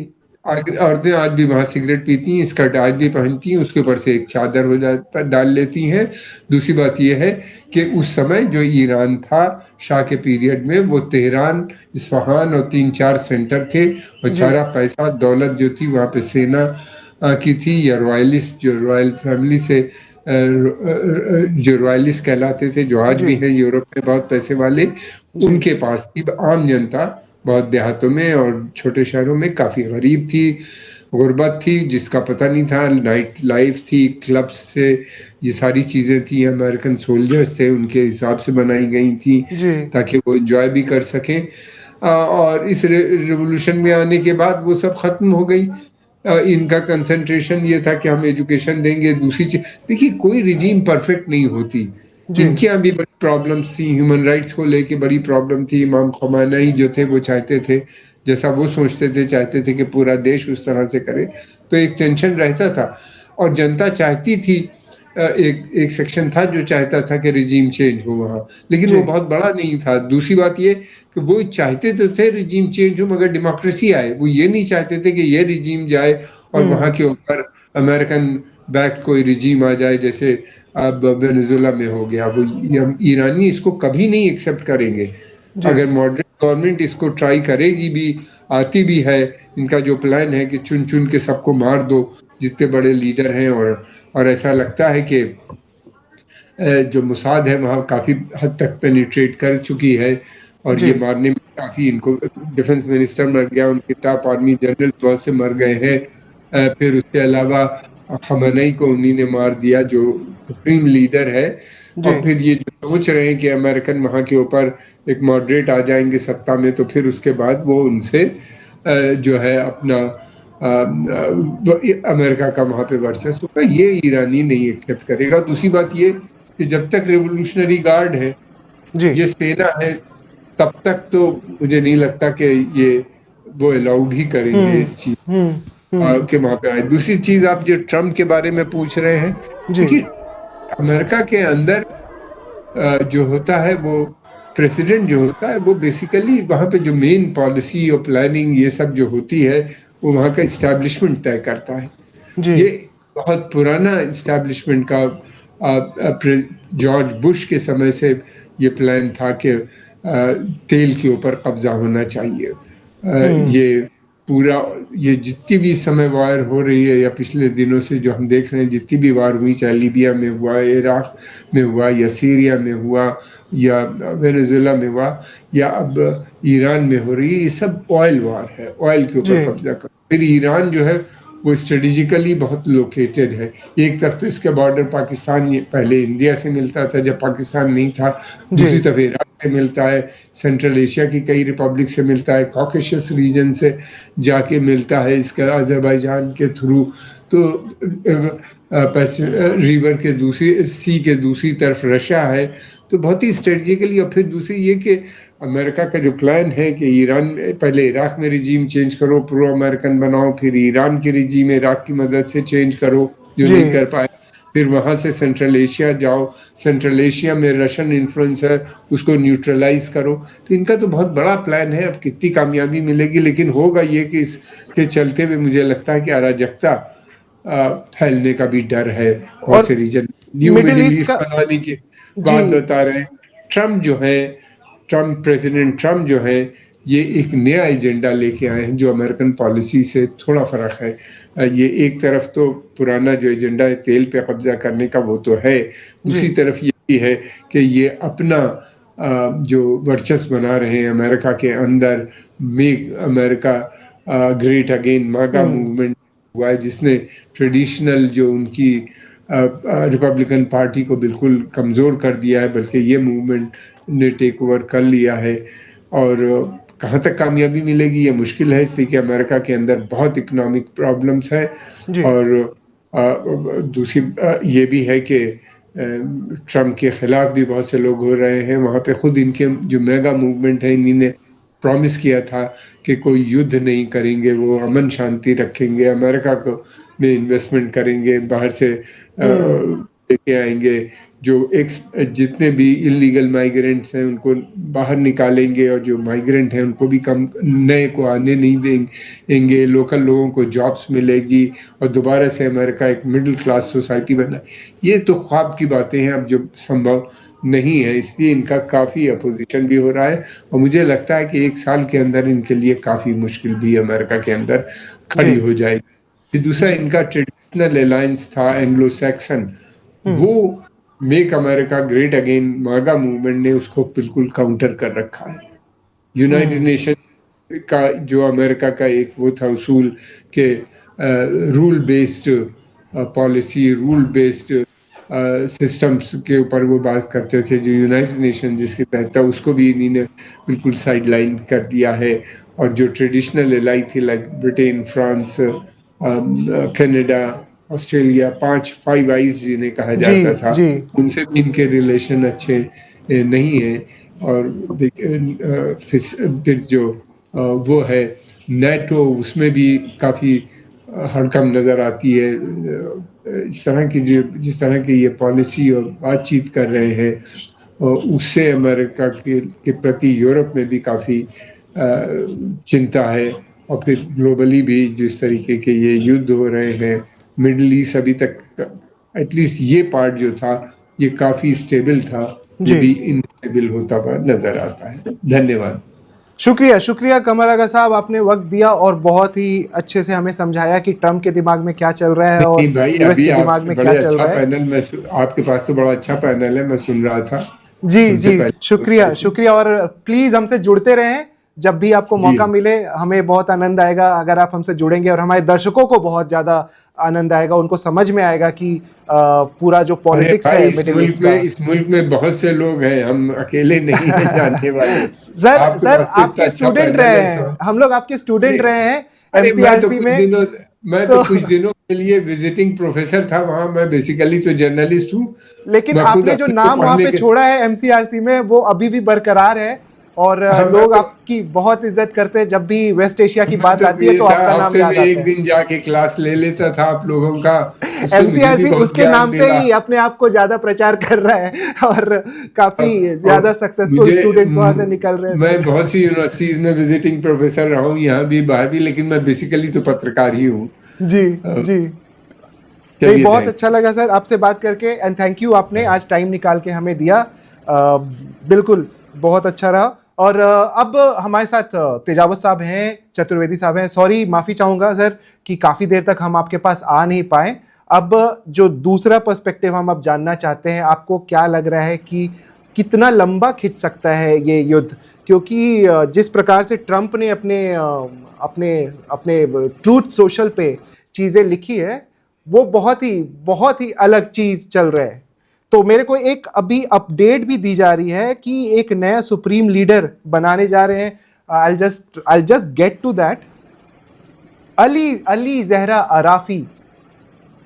Speaker 4: औरतें आज भी वहां सिगरेट पीती हैं, स्कर्ट आज भी पहनती हैं, उसके ऊपर से एक चादर हो जाता डाल लेती हैं। दूसरी बात यह है कि उस समय जो ईरान था शाह के पीरियड में, वो तेहरान, इस्फहान और 3-4 सेंटर थे, और सारा पैसा दौलत जो थी वहां पे सेना की थी, या रॉयलिस्ट, जो रॉयल फैमिली से जो रॉयलिस्ट कहलाते थे, जो आज भी है यूरोप में बहुत पैसे वाले, उनके पास थी। आम जनता बहुत देहातों में और छोटे शहरों में काफ़ी गरीब थी, गुर्बत थी, जिसका पता नहीं था। नाइट लाइफ थी, क्लब्स थे, ये सारी चीज़ें थी। अमेरिकन सोल्जर्स थे, उनके हिसाब से बनाई गई थी ताकि वो एंजॉय भी कर सकें। और इस रिवोल्यूशन में आने के बाद वो सब ख़त्म हो गई। इनका कंसंट्रेशन ये था कि हम एजुकेशन देंगे। दूसरी चीज, देखिए कोई रिजीम परफेक्ट नहीं होती।
Speaker 1: जी
Speaker 4: इनके यहाँ भी बड़ी प्रॉब्लम्स थी, ह्यूमन राइट्स को लेके बड़ी प्रॉब्लम थी। इमाम खमेनी जो थे वो चाहते थे, जैसा वो सोचते थे, चाहते थे कि पूरा देश उस तरह से करे, तो एक टेंशन रहता था। और जनता चाहती थी, एक एक सेक्शन था जो चाहता था कि रिजीम चेंज हो वहाँ, लेकिन
Speaker 1: जी
Speaker 4: वो बहुत बड़ा नहीं था। दूसरी बात ये कि वो चाहते तो थे रिजीम चेंज हो, मगर डेमोक्रेसी आए। वो ये नहीं चाहते थे कि ये रिजीम जाए और वहाँ के ऊपर अमेरिकन बैक्ड कोई रिजीम आ जाए, जैसे अब वेनेजुएला में हो गया। वो ईरानी इसको कभी नहीं एक्सेप्ट करेंगे।
Speaker 1: जी
Speaker 4: अगर मॉडरेट गवर्नमेंट इसको ट्राई करेगी भी, आती भी है, इनका जो प्लान है कि चुन चुन के सबको मार दो जितने बड़े लीडर हैं, और ऐसा लगता है कि जो मुसाद है वहाँ काफ़ी हद तक पेनिट्रेट कर चुकी है, और
Speaker 1: जी
Speaker 4: ये मारने में काफ़ी इनको, डिफेंस मिनिस्टर मर गया, उनके टॉप आर्मी जनरल बहुत से मर गए हैं। फिर उसके अलावा खamenei को उन्हीं ने मार दिया, जो सुप्रीम लीडर है।
Speaker 1: जी
Speaker 4: और फिर ये जो सोच रहे हैं कि अमेरिकन वहाँ के ऊपर एक मॉडरेट आ जाएंगे सत्ता में, तो फिर उसके बाद वो उनसे जो है अपना अमेरिका का वहाँ पे वर्चस्व का, ये ईरानी नहीं एक्सेप्ट करेगा। दूसरी बात ये कि जब तक रेवोल्यूशनरी गार्ड है,
Speaker 1: जी
Speaker 4: ये सेना है, तब तक तो मुझे नहीं लगता कि ये वो अलाउड ही करेंगे इस चीज के वहां पे आए। दूसरी चीज, आप जो ट्रम्प के बारे में पूछ रहे हैं,
Speaker 1: जी
Speaker 4: देखिए अमेरिका के अंदर जो होता है वो प्रेसिडेंट जो होता है, वो बेसिकली वहाँ पे जो मेन पॉलिसी और प्लानिंग ये सब जो होती है, वो वहाँ का इस्टेब्लिशमेंट तय करता है।
Speaker 1: जी
Speaker 4: ये बहुत पुराना इस्टेब्लिशमेंट का जॉर्ज बुश के समय से ये प्लान था कि तेल के ऊपर कब्जा होना चाहिए। ये पूरा, ये जितनी भी इस समय वार हो रही है, या पिछले दिनों से जो हम देख रहे हैं, जितनी भी वार हुई, चाहे लीबिया में हुआ, इराक में हुआ, या सीरिया में हुआ, या वेनेजुएला में हुआ, या अब ईरान में हो रही है, ये सब ऑयल वार है, ऑयल के
Speaker 1: जी
Speaker 4: ऊपर कब्जा कर। फिर ईरान जो है वो स्ट्रेटेजिकली बहुत लोकेटेड है। एक तरफ तो इसके बॉर्डर पाकिस्तान, ये पहले इंडिया से मिलता था जब पाकिस्तान नहीं था,
Speaker 1: जी
Speaker 4: दूसरी तरफ इराक से मिलता है, सेंट्रल एशिया की कई रिपब्लिक से मिलता है, कॉकेशस रीजन से जाके मिलता है इसका अजरबैजान के थ्रू। तो रिवर के दूसरी, सी के दूसरी तरफ रशिया है। तो बहुत ही स्ट्रेटजिकली। और फिर दूसरी ये कि अमेरिका का जो प्लान है कि ईरान, पहले इराक में रिजीम चेंज करो, प्रो अमेरिकन बनाओ, फिर ईरान की रिजीम इराक की मदद से चेंज करो, जो
Speaker 1: जी
Speaker 4: नहीं कर पाए, फिर वहां से सेंट्रल एशिया जाओ, सेंट्रल एशिया में रशियन इन्फ्लुएंस है, उसको न्यूट्रलाइज करो। तो इनका तो बहुत बड़ा प्लान है। अब कितनी कामयाबी मिलेगी, लेकिन होगा ये कि इसके चलते हुए मुझे लगता है कि अराजकता फैलने का भी डर है बहुत
Speaker 1: और
Speaker 4: से region. New
Speaker 1: middle
Speaker 4: middle
Speaker 1: east
Speaker 4: east
Speaker 1: का
Speaker 4: बनाने की
Speaker 1: जी
Speaker 4: बात बता रहे हैं। ट्रम्प जो है, प्रेसिडेंट ट्रम्प जो है, ये एक नया एजेंडा लेके आए हैं जो अमेरिकन पॉलिसी से थोड़ा फर्क है। ये एक तरफ तो पुराना जो एजेंडा है तेल पे कब्जा करने का, वो तो है।
Speaker 1: जी
Speaker 4: दूसरी तरफ ये भी है कि ये अपना जो वर्चस्व बना रहे हैं अमेरिका के अंदर। मेक अमेरिका ग्रेट अगेन, मागा मूवमेंट हुआ है, जिसने ट्रेडिशनल जो उनकी रिपब्लिकन पार्टी को बिल्कुल कमज़ोर कर दिया है, बल्कि ये मूवमेंट ने टेक ओवर कर लिया है। और कहाँ तक कामयाबी मिलेगी ये मुश्किल है, इसलिए कि अमेरिका के अंदर बहुत इकोनॉमिक प्रॉब्लम्स है।
Speaker 1: जी
Speaker 4: और दूसरी ये भी है कि ट्रम्प के खिलाफ भी बहुत से लोग हो रहे हैं वहाँ पे। खुद इनके जो मेगा मूवमेंट है, इन्हीं ने प्रॉमिस किया था कि कोई युद्ध नहीं करेंगे, वो अमन शांति रखेंगे, अमेरिका को में इन्वेस्टमेंट करेंगे, बाहर से लेके आएंगे, जो जितने भी इलीगल माइग्रेंट्स हैं उनको बाहर निकालेंगे, और जो माइग्रेंट हैं उनको भी कम, नए को आने नहीं देंगे, लोकल लोगों को जॉब्स मिलेगी, और दोबारा से अमेरिका एक मिडिल क्लास सोसाइटी बना। ये तो ख्वाब की बातें हैं, अब जो संभव नहीं है, इसलिए इनका काफ़ी अपोजिशन भी हो रहा है। और मुझे लगता है कि 1 साल के अंदर इनके लिए काफ़ी मुश्किल भी अमेरिका के अंदर खड़ी
Speaker 1: जी
Speaker 4: हो जाएगी। फिर दूसरा
Speaker 1: जी
Speaker 4: इनका ट्रेडिशनल अलायंस था एंग्लो सैक्सन, वो मेक अमेरिका ग्रेट अगेन मागा मूवमेंट ने उसको बिल्कुल काउंटर कर रखा है। यूनाइटेड नेशन का जो अमेरिका का एक वो था उसूल के rule based policy, rule based systems के ऊपर वो बात करते थे, जो यूनाइटेड नेशन जिसके तहत था, उसको भी इन्हीं ने बिल्कुल साइड लाइन कर दिया है। और जो ट्रेडिशनल एलाई थी, like Britain, France Canada, Australia, 5 eyes जिन्हें कहा
Speaker 1: जी
Speaker 4: जाता था,
Speaker 1: जी
Speaker 4: उनसे भी इनके रिलेशन अच्छे नहीं हैं। और फिर जो वो है नेटो, उसमें भी काफ़ी हड़कंप नज़र आती है। इस तरह की जिस तरह की ये पॉलिसी और बातचीत कर रहे हैं, उससे अमेरिका के प्रति यूरोप में भी काफ़ी चिंता है। और फिर ग्लोबली भी जिस तरीके के ये युद्ध हो रहे हैं, मिडल ईस्ट अभी तक एटलीस्ट ये पार्ट जो था ये काफ़ी स्टेबल था, ये
Speaker 1: जी।
Speaker 4: भी इनस्टेबल होता हुआ नज़र आता है। धन्यवाद।
Speaker 1: शुक्रिया शुक्रिया कमर आगा साहब, आपने वक्त दिया और बहुत ही अच्छे से हमें समझाया कि ट्रम्प के दिमाग में क्या चल रहा है और
Speaker 4: नहीं भाई,
Speaker 1: यूएस
Speaker 4: अभी
Speaker 1: के दिमाग
Speaker 4: आप
Speaker 1: में क्या
Speaker 4: बड़े
Speaker 1: चल
Speaker 4: अच्छा
Speaker 1: रहा है।
Speaker 4: पैनल में आपके पास तो बड़ा अच्छा पैनल है, मैं सुन रहा था
Speaker 1: जी
Speaker 4: तुमसे
Speaker 1: जी,
Speaker 4: पहले।
Speaker 1: शुक्रिया शुक्रिया, और प्लीज हमसे जुड़ते रहें जब भी आपको
Speaker 4: जी
Speaker 1: मौका मिले। हमें बहुत आनंद आएगा अगर आप हमसे जुड़ेंगे, और हमारे दर्शकों को बहुत ज्यादा आनंद आएगा, उनको समझ में आएगा कि पूरा जो
Speaker 4: अरे
Speaker 1: पॉलिटिक्स
Speaker 4: भाई,
Speaker 1: है मिडिल ईस्ट का।
Speaker 4: इस मुल्क में बहुत से लोग हैं, हम अकेले नहीं हैं जानने वाले।
Speaker 1: सर
Speaker 4: आपके
Speaker 1: सर
Speaker 4: पास तो इतना
Speaker 1: आपके
Speaker 4: अच्छा
Speaker 1: स्टूडेंट
Speaker 4: पैनल
Speaker 1: रहे
Speaker 4: है
Speaker 1: हैं, हम लोग आपके
Speaker 4: अरे
Speaker 1: स्टूडेंट रहे हैं
Speaker 4: अरे
Speaker 1: एमसीआरसी में।
Speaker 4: मैं तो
Speaker 1: तो
Speaker 4: कुछ दिनों के लिए विजिटिंग प्रोफेसर था वहां। मैं बेसिकली तो जर्नलिस्ट हूँ।
Speaker 1: लेकिन
Speaker 4: मैं खुद
Speaker 1: आपने जो
Speaker 4: अपने को
Speaker 1: नाम वहां
Speaker 4: पढ़ने
Speaker 1: पे
Speaker 4: के
Speaker 1: छोड़ा है एमसीआरसी में, वो अभी भी बरकरार है, और
Speaker 4: हाँ,
Speaker 1: लोग आपकी बहुत इज्जत करते हैं। जब भी वेस्ट एशिया की
Speaker 4: मैं
Speaker 1: बात
Speaker 4: तो
Speaker 1: आती है
Speaker 4: ये
Speaker 1: तो
Speaker 4: था,
Speaker 1: आपका नाम
Speaker 4: हफ्ते में
Speaker 1: याद आता
Speaker 4: एक
Speaker 1: है।
Speaker 4: दिन जाके क्लास ले लेता था आप लोगों का, उससे मुझे भी
Speaker 1: एमसीआरसी
Speaker 4: बहुत
Speaker 1: उसके
Speaker 4: ज्ञान
Speaker 1: नाम पे
Speaker 4: मिला।
Speaker 1: ही अपने आप को ज्यादा प्रचार कर रहा है और काफी
Speaker 4: और
Speaker 1: ज्यादा सक्सेसफुल स्टूडेंट्स वहां से निकल रहे हैं
Speaker 4: मैं
Speaker 1: सर।
Speaker 4: बहुत सी यूनिवर्सिटीज में विजिटिंग प्रोफेसर रहा हूँ, यहाँ भी बाहर भी, लेकिन मैं बेसिकली तो पत्रकार ही हूँ।
Speaker 1: जी
Speaker 4: अ,
Speaker 1: जी, नहीं
Speaker 4: चलिए,
Speaker 1: बहुत
Speaker 4: थैंक
Speaker 1: अच्छा लगा सर आपसे बात करके, एंड थैंक यू, आपने आज टाइम निकाल के हमें दिया। बिल्कुल बहुत अच्छा रहा। और अब हमारे साथ तेजावत साहब हैं, चतुर्वेदी साहब हैं। सॉरी, माफ़ी चाहूँगा सर कि काफ़ी देर तक हम आपके पास आ नहीं पाए। अब जो दूसरा पर्सपेक्टिव हम अब जानना चाहते हैं, आपको क्या लग रहा है कि कितना लंबा खिंच सकता है ये युद्ध? क्योंकि जिस प्रकार से ट्रंप ने अपने अपने ट्रूथ सोशल पे चीज़ें लिखी है, वो बहुत ही अलग चीज़ चल रहा है। तो मेरे को एक अभी अपडेट भी दी जा रही है कि एक नया सुप्रीम लीडर बनाने जा रहे हैं। I just get to that. Ali Zahra Arafi,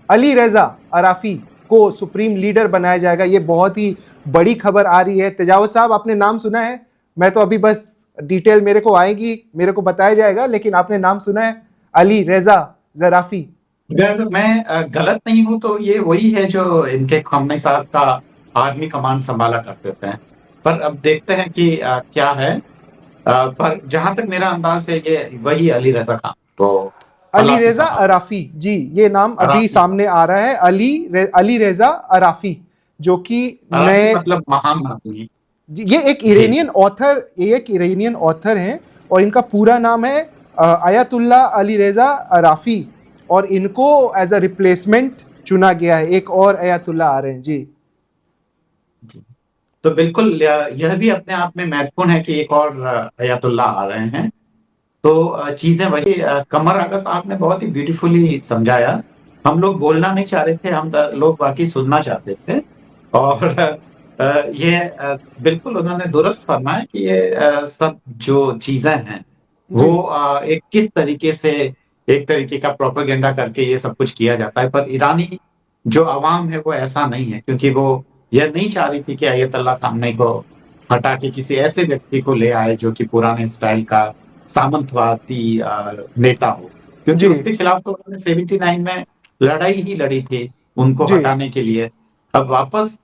Speaker 1: Ali Reza Arafi को सुप्रीम लीडर बनाया जाएगा। ये बहुत ही बड़ी खबर आ रही है। तेजावत साहब, आपने नाम सुना है? मैं तो अभी बस डिटेल मेरे को आएगी, मेरे को बताया जाएगा, लेकिन आपने नाम सुना है अली रेजा जराफी?
Speaker 3: अगर मैं गलत नहीं हूं तो ये वही है जो इनके खमने साहब का आर्मी कमांड संभाला करते थे। पर अब देखते हैं कि क्या है। पर जहां तक मेरा अंदाज है ये वही अली रजा खान तो
Speaker 1: अली रेजा
Speaker 3: साहब
Speaker 1: अराफी जी, ये नाम अभी
Speaker 3: अराफी
Speaker 1: सामने आ रहा है। अली रेजा अराफी, जो कि
Speaker 3: अराफी
Speaker 1: नए,
Speaker 3: मतलब महान आदमी।
Speaker 1: ये एक
Speaker 3: जी
Speaker 1: इरानियन ऑथर हैं, और इनका पूरा नाम है अयातुल्ला अली रेजा अराफी, और इनको एज अ रिप्लेसमेंट चुना गया है। एक और अयातुल्ला आ रहे हैं जी।
Speaker 3: जी। तो बिल्कुल यह भी अपने आप में महत्वपूर्ण है कि एक और अयातुल्ला आ रहे हैं। तो चीजें वही कमर आगा साहब ने बहुत ही ब्यूटीफुली समझाया। हम लोग बोलना नहीं चाह रहे थे, हम लोग बाकी सुनना चाहते थे। और ये बिल्कुल उन्होंने दुरुस्त फरमाया कि ये सब जो चीजें हैं वो
Speaker 1: जी
Speaker 3: एक किस तरीके से एक तरीके का प्रोपेगेंडा करके ये सब कुछ किया जाता है। पर ईरानी जो अवाम है वो ऐसा नहीं है, क्योंकि वो यह नहीं चाह रही थी कि अयतुल्ला खामनेई को हटा के किसी ऐसे व्यक्ति को ले आए जो कि पुराने स्टाइल का सामंतवादी नेता हो, क्योंकि
Speaker 1: जी
Speaker 3: उसके खिलाफ तो उन्होंने 79 में लड़ाई ही लड़ी थी उनको
Speaker 1: जी
Speaker 3: हटाने के लिए। अब वापस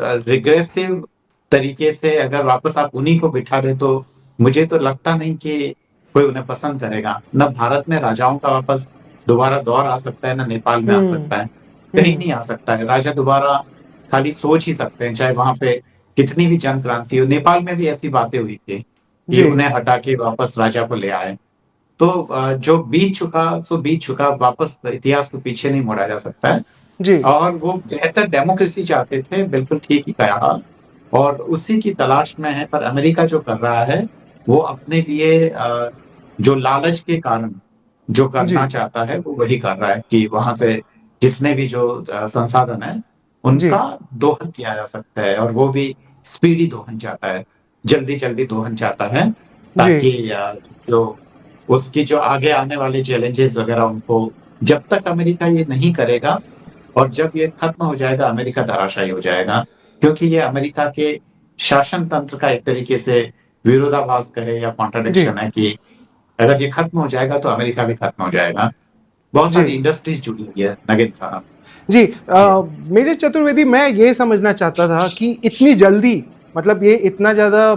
Speaker 3: रिग्रेसिव तरीके से अगर वापस आप उन्हीं को बिठा दे तो मुझे तो लगता नहीं कि कोई उन्हें पसंद करेगा। न भारत में राजाओं का वापस दोबारा दौर आ सकता है, न नेपाल में आ सकता है, कहीं नहीं आ सकता है। राजा दोबारा खाली सोच ही सकते हैं, चाहे वहां पे कितनी भी जन क्रांति हो। नेपाल में भी ऐसी बातें हुई थी कि
Speaker 1: जी
Speaker 3: उन्हें हटा के वापस राजा को ले आए। तो जो बीत चुका सो बीत चुका, वापस इतिहास को पीछे नहीं मोड़ा जा सकता है।
Speaker 1: जी
Speaker 3: और वो बेहतर डेमोक्रेसी चाहते थे, बिल्कुल ठीक ही कहा, और उसी की तलाश में है। पर अमेरिका जो कर रहा है वो अपने लिए जो लालच के कारण जो
Speaker 1: जी
Speaker 3: करना चाहता है वो वही कर रहा है कि वहां से जितने भी जो संसाधन है
Speaker 1: जी
Speaker 3: उनका दोहन किया जा सकता है, और वो भी स्पीडी दोहन चाहता है, जल्दी जल्दी दोहन चाहता है,
Speaker 1: जी
Speaker 3: ताकि जो उसकी जो आगे आने वाले चैलेंजेस वगैरह उनको जब तक अमेरिका ये नहीं करेगा और जब ये खत्म हो जाएगा, अमेरिका धराशायी हो जाएगा, क्योंकि ये अमेरिका के शासन तंत्र का एक तरीके से विरोधाभास कहे या
Speaker 1: जी
Speaker 3: कॉन्ट्राडिक्शन है कि अगर ये खत्म हो जाएगा तो अमेरिका भी खत्म हो जाएगा। बहुत सारी
Speaker 1: जी
Speaker 3: इंडस्ट्रीज जुड़ी हुई है नगेन साहब।
Speaker 1: जी
Speaker 3: जी
Speaker 1: मेजर चतुर्वेदी, मैं ये समझना चाहता था कि इतनी जल्दी, मतलब ये इतना ज़्यादा,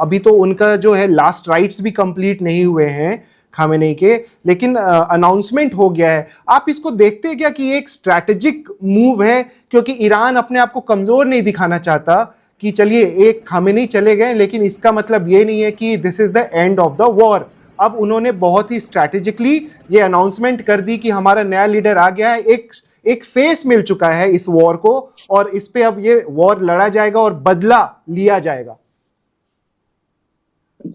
Speaker 1: अभी तो उनका जो है लास्ट राइट्स भी कंप्लीट नहीं हुए हैं खामेनेई के, लेकिन अनाउंसमेंट हो गया है। आप इसको देखते हैं क्या कि एक स्ट्रैटेजिक मूव है, क्योंकि ईरान अपने आप को कमज़ोर नहीं दिखाना चाहता कि चलिए एक खामेनेई चले गए, लेकिन इसका मतलब ये नहीं है कि this is the end of the war. अब उन्होंने बहुत ही स्ट्रैटेजिकली ये अनाउंसमेंट कर दी कि हमारा नया लीडर आ गया है, एक फेस मिल चुका है इस वॉर को, और इस पे अब ये वॉर लड़ा जाएगा और बदला लिया जाएगा।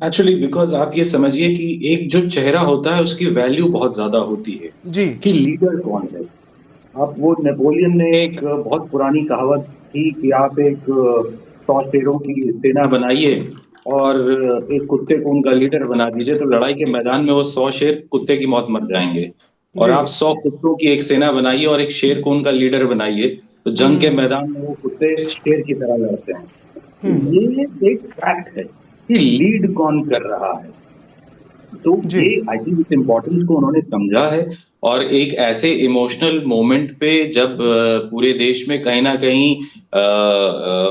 Speaker 2: एक्चुअली बिकॉज आप ये समझिए कि एक जो चेहरा होता है उसकी वैल्यू बहुत ज्यादा होती है
Speaker 1: जी
Speaker 2: कि लीडर कौन है। आप वो नेपोलियन ने एक बहुत पुरानी कहावत थी कि आप एक 100 शेरों की सेना बनाइए और एक कुत्ते को उनका लीडर बना दीजिए, तो लड़ाई के मैदान में वो 100 शेर कुत्ते की मौत मर जाएंगे। और
Speaker 1: जी
Speaker 2: आप 100 कुत्तों की एक सेना बनाइए और एक शेर को उनका लीडर बनाइए, तो जंग के मैदान में वो कुत्ते शेर की तरह लड़ते हैं। तो ये एक फैक्ट है कि लीड कौन कर रहा है। तो
Speaker 1: जी
Speaker 2: ये आई थिंक इस इम्पोर्टेंस को उन्होंने समझा है। और एक ऐसे इमोशनल मोमेंट पे जब पूरे देश में कहीं ना कहीं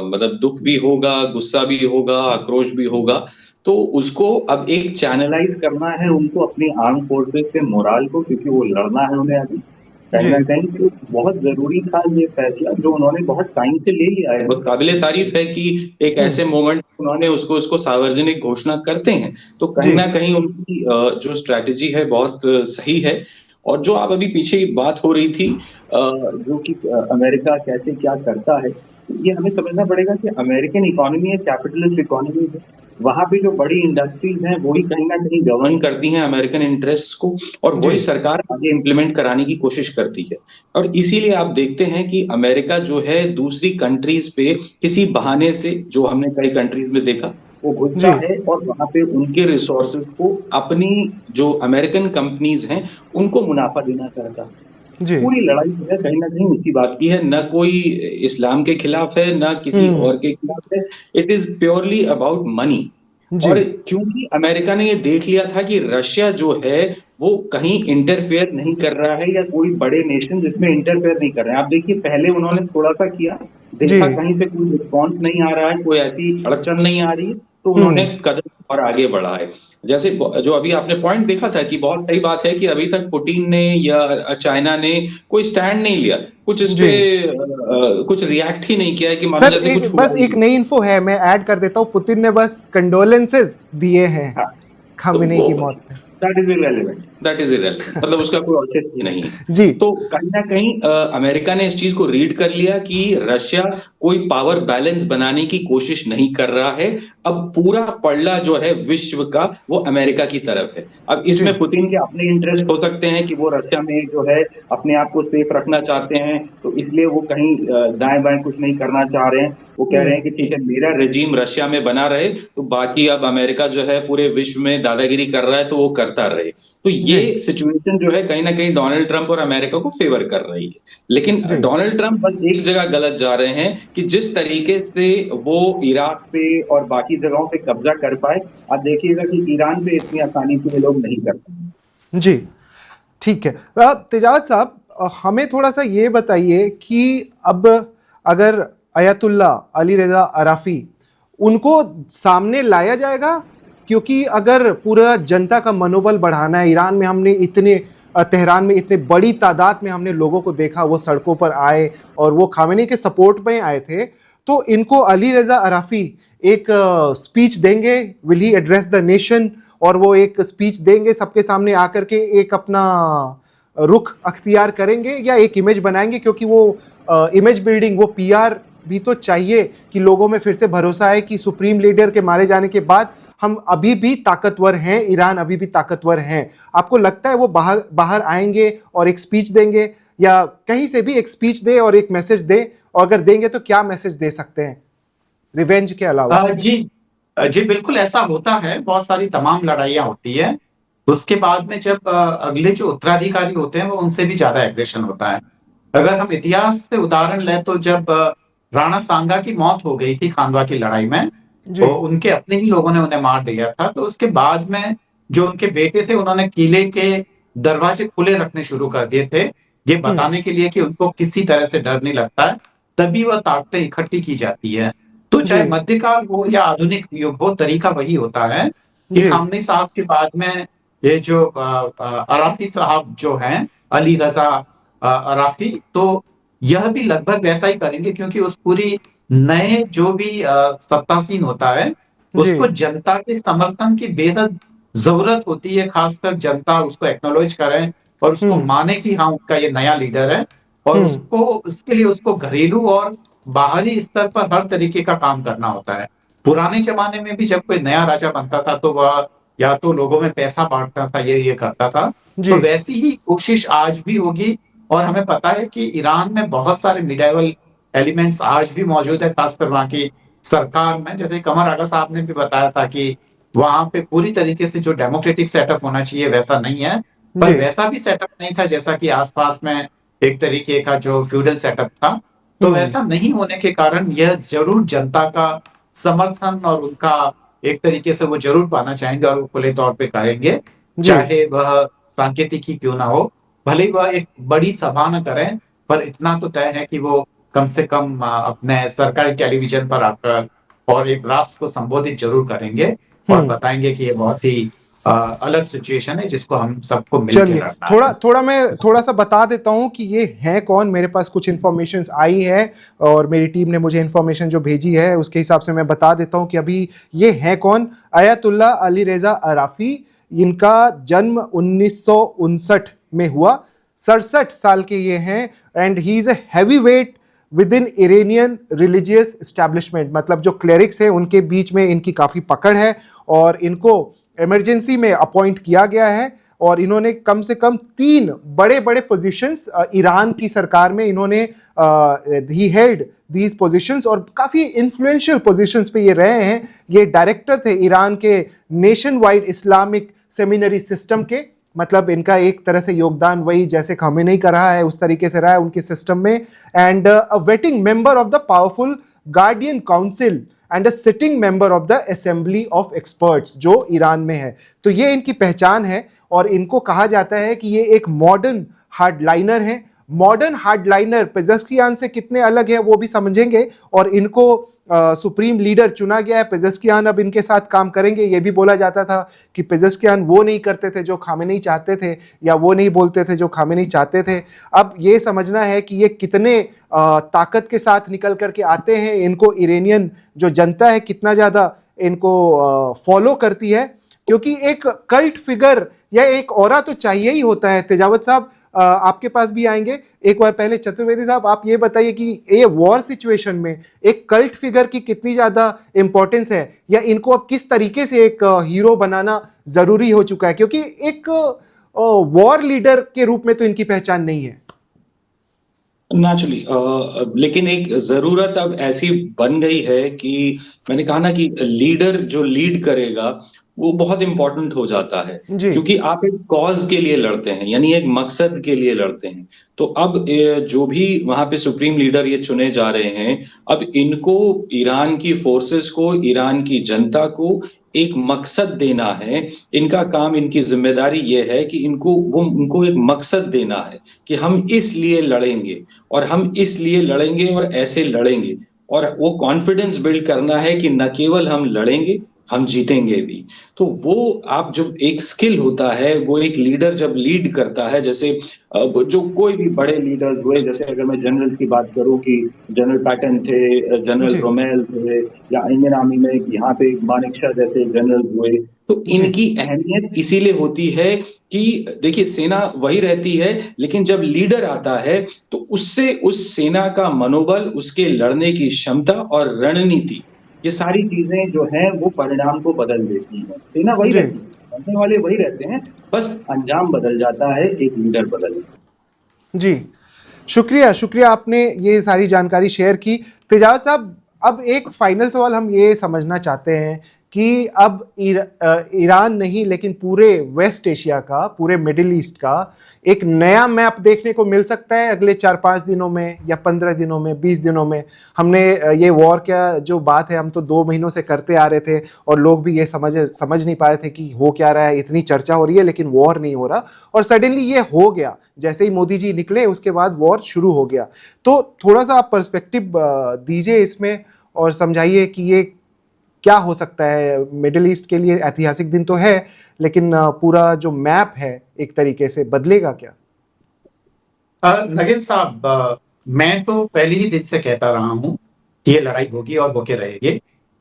Speaker 2: मतलब दुख भी होगा, गुस्सा भी होगा, आक्रोश भी होगा, तो उसको अब एक चैनलाइज करना है उनको अपनी आर्म फोर्सेस के मोराल को, क्योंकि वो लड़ना है उन्हें अभी कहीं
Speaker 1: जी
Speaker 2: ना कहीं। तो बहुत जरूरी था ये फैसला जो उन्होंने बहुत टाइम से ले लिया है। बहुत काबिले तारीफ है कि एक ऐसे मोमेंट उन्होंने उसको सार्वजनिक घोषणा करते हैं, तो कहीं
Speaker 1: जी
Speaker 2: ना कहीं उनकी जो स्ट्रैटेजी है बहुत सही है। और जो आप अभी पीछे की बात हो रही थी जो कि अमेरिका कैसे क्या करता है, ये हमें समझना पड़ेगा कि अमेरिकन इकोनॉमी है, कैपिटलिस्ट इकोनॉमी है। वहां पे जो बड़ी इंडस्ट्रीज हैं वही कहीं ना कहीं गवर्न करती हैं अमेरिकन इंटरेस्ट्स को, और वही
Speaker 1: जी
Speaker 2: सरकार आगे इम्प्लीमेंट कराने की कोशिश करती है। और इसीलिए आप देखते हैं कि अमेरिका जो है दूसरी कंट्रीज पे किसी बहाने से, जो हमने कई कंट्रीज में देखा, वो घुसता
Speaker 1: जी
Speaker 2: है और वहां पे उनके रिसोर्सेज को अपनी जो अमेरिकन कंपनीज हैं उनको मुनाफा देना चाहता है।
Speaker 1: जी
Speaker 2: पूरी लड़ाई जो है कहीं ना कहीं उसकी बात की है, न कोई इस्लाम के खिलाफ है न किसी और के खिलाफ है। It is purely about money.
Speaker 1: जी
Speaker 2: और क्योंकि अमेरिका ने ये देख लिया था कि रशिया जो है वो कहीं इंटरफेयर नहीं कर रहा है, या कोई बड़े नेशन जिसमें इंटरफेयर नहीं कर रहे हैं। आप देखिए पहले उन्होंने थोड़ा सा किया,
Speaker 1: जी
Speaker 2: देखा कहीं से कोई रिस्पॉन्स नहीं आ रहा है, कोई ऐसी अड़चन नहीं आ रही है, तो उन्होंने कदम और आगे बढ़ा है। जैसे जो अभी आपने पॉइंट देखा था कि बहुत सही बात है कि अभी तक पुतिन ने या चाइना ने कोई स्टैंड नहीं लिया, कुछ इस पे
Speaker 1: जी
Speaker 2: कुछ रिएक्ट ही नहीं किया है कि मानो
Speaker 1: सर,
Speaker 2: जैसे कुछ हुआ
Speaker 1: बस
Speaker 2: ही
Speaker 1: एक
Speaker 2: नहीं।
Speaker 1: नई इन्फो है, मैं ऐड कर देता हूँ। पुतिन ने बस कंडोलेंसेस दिए हैं
Speaker 2: हाँ, तो
Speaker 1: खामेनेई
Speaker 2: वो
Speaker 1: की मौत पे।
Speaker 2: That is irrelevant, that is irrelevant, मतलब उसका कोई औचित्य ही नहीं है।
Speaker 1: जी
Speaker 2: तो कहीं ना कहीं अमेरिका ने इस चीज को रीड कर लिया कि रशिया कोई पावर बैलेंस बनाने की कोशिश नहीं कर रहा है। अब पूरा पलड़ा जो है विश्व का वो अमेरिका की तरफ है। अब
Speaker 1: जी
Speaker 2: इसमें पुतिन के अपने इंटरेस्ट हो सकते हैं कि वो रशिया में जो है अपने आप को सेफ रखना चाहते हैं, तो इसलिए वो कहीं दाएं बाएं कुछ नहीं करना चाह रहे हैं। वो कह रहे हैं कि ठीक है मेरा रेजीम रशिया में बना रहे, तो बाकी अब अमेरिका जो है पूरे विश्व में दादागिरी कर रहा है तो वो करता रहे। तो
Speaker 1: जी
Speaker 2: ये सिचुएशन जो है कहीं ना कहीं डोनाल्ड ट्रंप और अमेरिका को फेवर कर रही है। लेकिन
Speaker 1: जी
Speaker 2: डोनाल्ड ट्रंप बस एक जगह गलत जा रहे हैं कि जिस तरीके से वो इराक पे और बाकी जगहों पे कब्जा कर पाए, आप देखिएगा कि ईरान पे इतनी आसानी से ये लोग नहीं कर पाए।
Speaker 1: जी ठीक है। तेजाज साहब, हमें थोड़ा सा ये बताइए कि अब अगर अयतुल्ला अली रज़ा अराफी, उनको सामने लाया जाएगा, क्योंकि अगर पूरा जनता का मनोबल बढ़ाना है, ईरान में हमने इतने तेहरान में इतने बड़ी तादाद में हमने लोगों को देखा, वो सड़कों पर आए और वो खामेनी के सपोर्ट में आए थे, तो इनको अली रज़ा अराफी एक स्पीच देंगे, will he address the nation, और वो एक स्पीच देंगे सबके सामने आकर के, एक अपना रुख अख्तियार करेंगे या एक इमेज बनाएंगे, क्योंकि वो इमेज बिल्डिंग, वो पीआर भी तो चाहिए कि लोगों में फिर से भरोसा है कि सुप्रीम लीडर के मारे जाने के बाद हम अभी भी ताकतवर हैं, ईरान अभी भी ताकतवर हैं। आपको लगता है वो बाहर आएंगे और एक स्पीच देंगे, या कहीं से भी एक स्पीच दे और एक मैसेज दे, और अगर देंगे तो क्या मैसेज दे सकते हैं रिवेंज के अलावा?
Speaker 3: जी जी बिल्कुल ऐसा होता है, बहुत सारी तमाम लड़ाइयाँ होती है। उसके बाद में जब अगले जो उत्तराधिकारी होते हैं वो उनसे भी ज्यादा एग्रेशन होता है। अगर हम इतिहास से उदाहरण लें तो जब राणा सांगा की मौत हो गई थी खानवा की लड़ाई में,
Speaker 1: जी।
Speaker 3: तो उनके अपने ही लोगों ने उन्हें मार दिया था। तो उसके बाद में जो उनके बेटे थे उन्होंने किले के दरवाजे खुले रखने शुरू कर दिए थे, ये बताने के लिए कि उनको किसी तरह से डर नहीं लगता है, तभी वह ताकतें इकट्ठी की जाती है। तो चाहे
Speaker 1: जी।
Speaker 3: मध्यकाल हो या आधुनिक युग हो, तरीका वही होता है कि
Speaker 1: जी।
Speaker 3: खामनी साहब के बाद में ये जो अराफी साहब जो हैं, अली रजा अराफी, तो यह भी लगभग वैसा ही करेंगे, क्योंकि उस पूरी नए जो भी सत्तासीन होता है
Speaker 1: जी।
Speaker 3: उसको जनता के समर्थन की बेहद जरूरत होती है, खासकर जनता उसको एक्नॉलेज करे और उसको माने कि हाँ उनका ये नया लीडर है, और उसको उसके लिए उसको घरेलू और बाहरी स्तर पर हर तरीके का काम करना होता है। पुराने जमाने में भी जब कोई नया राजा बनता था तो वह या तो लोगों में पैसा बांटता था, ये करता था।
Speaker 1: जी।
Speaker 3: तो वैसी ही कोशिश आज भी होगी। और हमें पता है कि ईरान में बहुत सारे मिडाइवल एलिमेंट्स आज भी मौजूद है, खासकर वहाँ की सरकार में। जैसे कमर आगा साहब ने भी बताया था कि वहां पे पूरी तरीके से जो डेमोक्रेटिक सेटअप होना चाहिए वैसा नहीं है, पर
Speaker 1: जी।
Speaker 3: वैसा भी सेटअप नहीं था जैसा कि आसपास में एक तरीके का जो फ्यूडल सेटअप था। तो वैसा नहीं होने के कारण यह जरूर जनता का समर्थन और उनका एक तरीके से वो जरूर पाना चाहेंगे, और वो खुले तौर पे करेंगे,
Speaker 1: जी।
Speaker 3: चाहे वह सांकेतिक ही क्यों ना हो। भले ही वह एक बड़ी सभा न करें, पर इतना तो तय है कि वो कम से कम अपने सरकारी टेलीविजन पर आकर और एक राष्ट्र को संबोधित जरूर करेंगे और बताएंगे कि ये बहुत ही अलग सिचुएशन है जिसको हम सबको मिलकर
Speaker 1: चलिए,
Speaker 3: लड़ना
Speaker 1: थोड़ा
Speaker 3: है।
Speaker 1: थोड़ा मैं थोड़ा सा बता देता हूं कि ये हैं कौन। मेरे पास कुछ इन्फॉर्मेशन आई है और मेरी टीम ने मुझे इन्फॉर्मेशन जो भेजी है उसके हिसाब से मैं बता देता हूं कि अभी ये हैं कौन। अयतुल्ला अली रेजा अराफी, इनका जन्म 1959 में हुआ, 67 साल के ये हैं, and he is a heavy weight with in Iranian religious establishment. मतलब जो क्लेरिक्स हैं उनके बीच में इनकी काफ़ी पकड़ है और इनको इमरजेंसी में अपॉइंट किया गया है। और इन्होंने कम से कम 3 बड़े बड़े पोजीशंस ईरान की सरकार में इन्होंने ही हेल्ड दीज पोजीशंस, और काफ़ी इन्फ्लुएंशियल पोजीशंस पे ये रहे हैं। ये डायरेक्टर थे ईरान के nation wide Islamic seminary system के। मतलब इनका एक तरह से योगदान वही जैसे खामेनी का रहा है उस तरीके से रहा है उनके सिस्टम में। And a waiting member of the powerful guardian council and a sitting member of the assembly of experts जो ईरान में है। तो ये इनकी पहचान है और इनको कहा जाता है कि ये एक मॉडर्न हार्डलाइनर है। मॉडर्न हार्डलाइनर पेजेस्कियान से कितने अलग है वो भी समझेंगे। और इनको सुप्रीम लीडर चुना गया है। पेजेस्कियान अब इनके साथ काम करेंगे। ये भी बोला जाता था कि पेजेस्कियान वो नहीं करते थे जो खामेनी चाहते थे, या वो नहीं बोलते थे जो खामेनी चाहते थे। अब ये समझना है कि ये कितने ताकत के साथ निकल करके आते हैं, इनको ईरानियन जो जनता है कितना ज़्यादा इनको फॉलो करती है, क्योंकि एक कल्ट फिगर या एक ऑरा तो चाहिए ही होता है। तेजावत साहब आपके पास भी आएंगे एक बार। पहले चतुर्वेदी साहब आप ये बताइए कि ये वॉर सिचुएशन में एक कल्ट फिगर की कितनी ज़्यादा इंपॉर्टेंस है, या इनको अब किस तरीके से एक हीरो बनाना ज़रूरी हो चुका है, क्योंकि एक वॉर लीडर के रूप में तो इनकी पहचान नहीं है।
Speaker 2: नेचुरली, लेकिन एक जरूरत अब ऐसी बन गई है कि मैंने कहा ना कि लीडर जो लीड करेगा वो बहुत इंपॉर्टेंट हो जाता है,
Speaker 1: जी।
Speaker 2: क्योंकि आप एक कॉज के लिए लड़ते हैं, यानी एक मकसद के लिए लड़ते हैं। तो अब जो भी वहां पे सुप्रीम लीडर ये चुने जा रहे हैं, अब इनको ईरान की फोर्सेस को, ईरान की जनता को एक मकसद देना है। इनका काम, इनकी जिम्मेदारी ये है कि उनको एक मकसद देना है कि हम इसलिए लड़ेंगे और हम इसलिए लड़ेंगे और ऐसे लड़ेंगे, और वो कॉन्फिडेंस बिल्ड करना है कि न केवल हम लड़ेंगे, हम जीतेंगे भी। तो वो आप जब एक स्किल होता है, वो एक लीडर जब लीड करता है, जैसे जो कोई भी बड़े लीडर्स हुए, जैसे अगर मैं जनरल की बात करूं कि जनरल पैटन थे, जनरल
Speaker 1: जी।
Speaker 2: रोमेल थे, या इंडियन आर्मी में यहाँ पे मानेकशॉ जैसे जनरल हुए, तो
Speaker 1: जी।
Speaker 2: इनकी अहमियत इसीलिए होती है कि देखिए सेना वही रहती है, लेकिन जब लीडर आता है तो उससे उस सेना का मनोबल, उसके लड़ने की क्षमता और रणनीति, ये सारी चीजें जो हैं वो परिणाम को बदल देती हैं। सेना वही
Speaker 1: जी।
Speaker 2: रहती है, लड़ने वाले वही रहते हैं, बस अंजाम बदल जाता है एक लीडर बदल।
Speaker 1: जी, शुक्रिया शुक्रिया, आपने ये सारी जानकारी शेयर की। तेजावत साहब, अब एक फाइनल सवाल हम ये समझना चाहते हैं कि अब ईरान नहीं लेकिन पूरे वेस्ट एशिया का, पूरे मिडिल ईस्ट का एक नया मैप देखने को मिल सकता है अगले 4-5 दिनों में या 15 दिनों में, 20 दिनों में? हमने ये वॉर क्या जो बात है हम तो 2 महीनों से करते आ रहे थे और लोग भी ये समझ नहीं पाए थे कि हो क्या रहा है, इतनी चर्चा हो रही है लेकिन वॉर नहीं हो रहा, और सडनली ये हो गया। जैसे ही मोदी जी निकले उसके बाद वॉर शुरू हो गया। तो थोड़ा सा आप पर्सपेक्टिव दीजिए इसमें और समझाइए कि ये क्या हो सकता है। मिडिल ईस्ट के लिए ऐतिहासिक दिन तो है लेकिन पूरा जो मैप है एक तरीके से बदलेगा क्या?
Speaker 3: नगीन साहब, मैं तो पहले ही दिन से कहता रहा हूं कि ये लड़ाई होगी और होके रहेगी।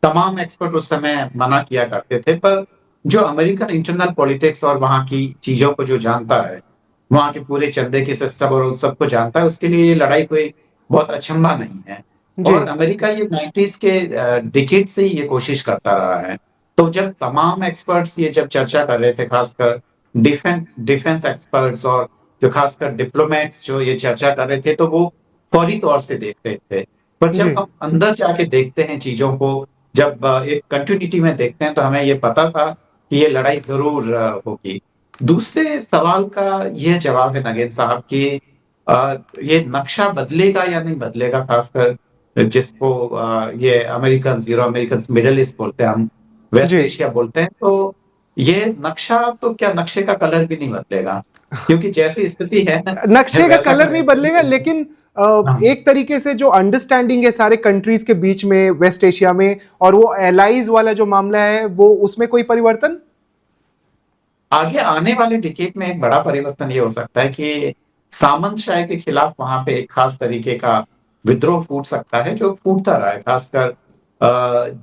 Speaker 3: तमाम एक्सपर्ट उस समय मना किया करते थे, पर जो अमेरिकन इंटरनल पॉलिटिक्स और वहां की चीजों को जो जानता है, वहां के पूरे चंदे के सिस्टम और उन सबको जानता है, उसके लिए ये लड़ाई कोई बहुत अचंभा नहीं है।
Speaker 1: जी
Speaker 3: और अमेरिका ये 90s के डिकेड से ही ये कोशिश करता रहा है। तो जब तमाम एक्सपर्ट्स ये जब चर्चा कर रहे थे, खासकर डिफेंस एक्सपर्ट्स और जो खासकर डिप्लोमेट्स जो ये चर्चा कर रहे थे, तो वो फौरी तौर से देख रहे थे। पर
Speaker 1: जी
Speaker 3: जब हम अंदर जाके देखते हैं चीजों को, जब एक कंटिन्यूटी में देखते हैं, तो हमें ये पता था कि ये लड़ाई जरूर होगी। दूसरे सवाल का यह जवाब है नगेन साहब कि ये नक्शा बदलेगा या नहीं बदलेगा, खासकर जिसको ये American, euro American, middle east बोलते हैं, हम वेस्ट
Speaker 1: जी
Speaker 3: एशिया बोलते हैं। तो ये नक्शा तो क्या, नक्शे का कलर भी नहीं बदलेगा, क्योंकि जैसी स्थिति है
Speaker 1: नक्शे का
Speaker 3: वैसा
Speaker 1: कलर नहीं बदलेगा
Speaker 3: करेंगे।
Speaker 1: लेकिन
Speaker 3: हाँ,
Speaker 1: एक तरीके से जो अंडरस्टैंडिंग है सारे कंट्रीज के बीच में वेस्ट एशिया में और वो एलाइज वाला जो मामला है वो उसमें कोई परिवर्तन?
Speaker 3: आगे आने वाले डिकेड में एक बड़ा परिवर्तन ये हो सकता है कि सामंतशाही के खिलाफ वहां पे एक खास तरीके का विद्रोह फूट सकता है, जो फूटता रहा है। खासकर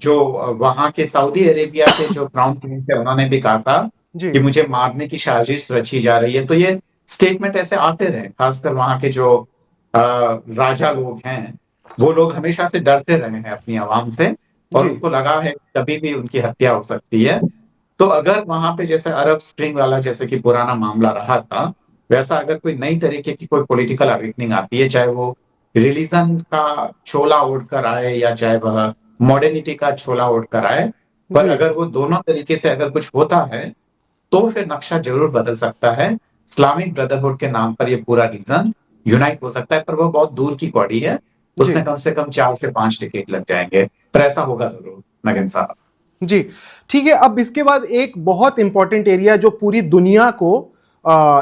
Speaker 3: जो वहां के सऊदी अरेबिया के जो क्राउन प्रिंस थे, उन्होंने भी कहा था
Speaker 1: जी
Speaker 3: कि मुझे मारने की साजिश रची जा रही है। तो ये स्टेटमेंट ऐसे आते रहे। खासकर वहां के जो राजा लोग हैं, वो लोग हमेशा से डरते रहे हैं अपनी आवाम से, और
Speaker 1: जी
Speaker 3: उनको लगा है कि कभी भी उनकी हत्या हो सकती है। तो अगर वहां पे जैसे अरब स्प्रिंग वाला जैसे कि पुराना मामला रहा था, वैसा अगर कोई नई तरीके की कोई पॉलिटिकल अवेकनिंग आती है, चाहे वो रिलीजन का छोला ओढ़ कर आए या चाहे वह मॉडर्निटी का छोला ओढ़ कर आए, पर
Speaker 1: जी
Speaker 3: अगर वो दोनों तरीके से अगर कुछ होता है, तो फिर नक्शा जरूर बदल सकता है। इस्लामिक ब्रदरहुड के नाम पर ये पूरा रीजन यूनाइट हो सकता है, पर वो बहुत दूर की कौड़ी है।
Speaker 1: जी
Speaker 3: उसमें कम से कम 4 से 5 टिकट लग जाएंगे, पर ऐसा होगा जरूर नगेन साहब।
Speaker 1: जी ठीक है। अब इसके बाद एक बहुत इंपॉर्टेंट एरिया जो पूरी दुनिया को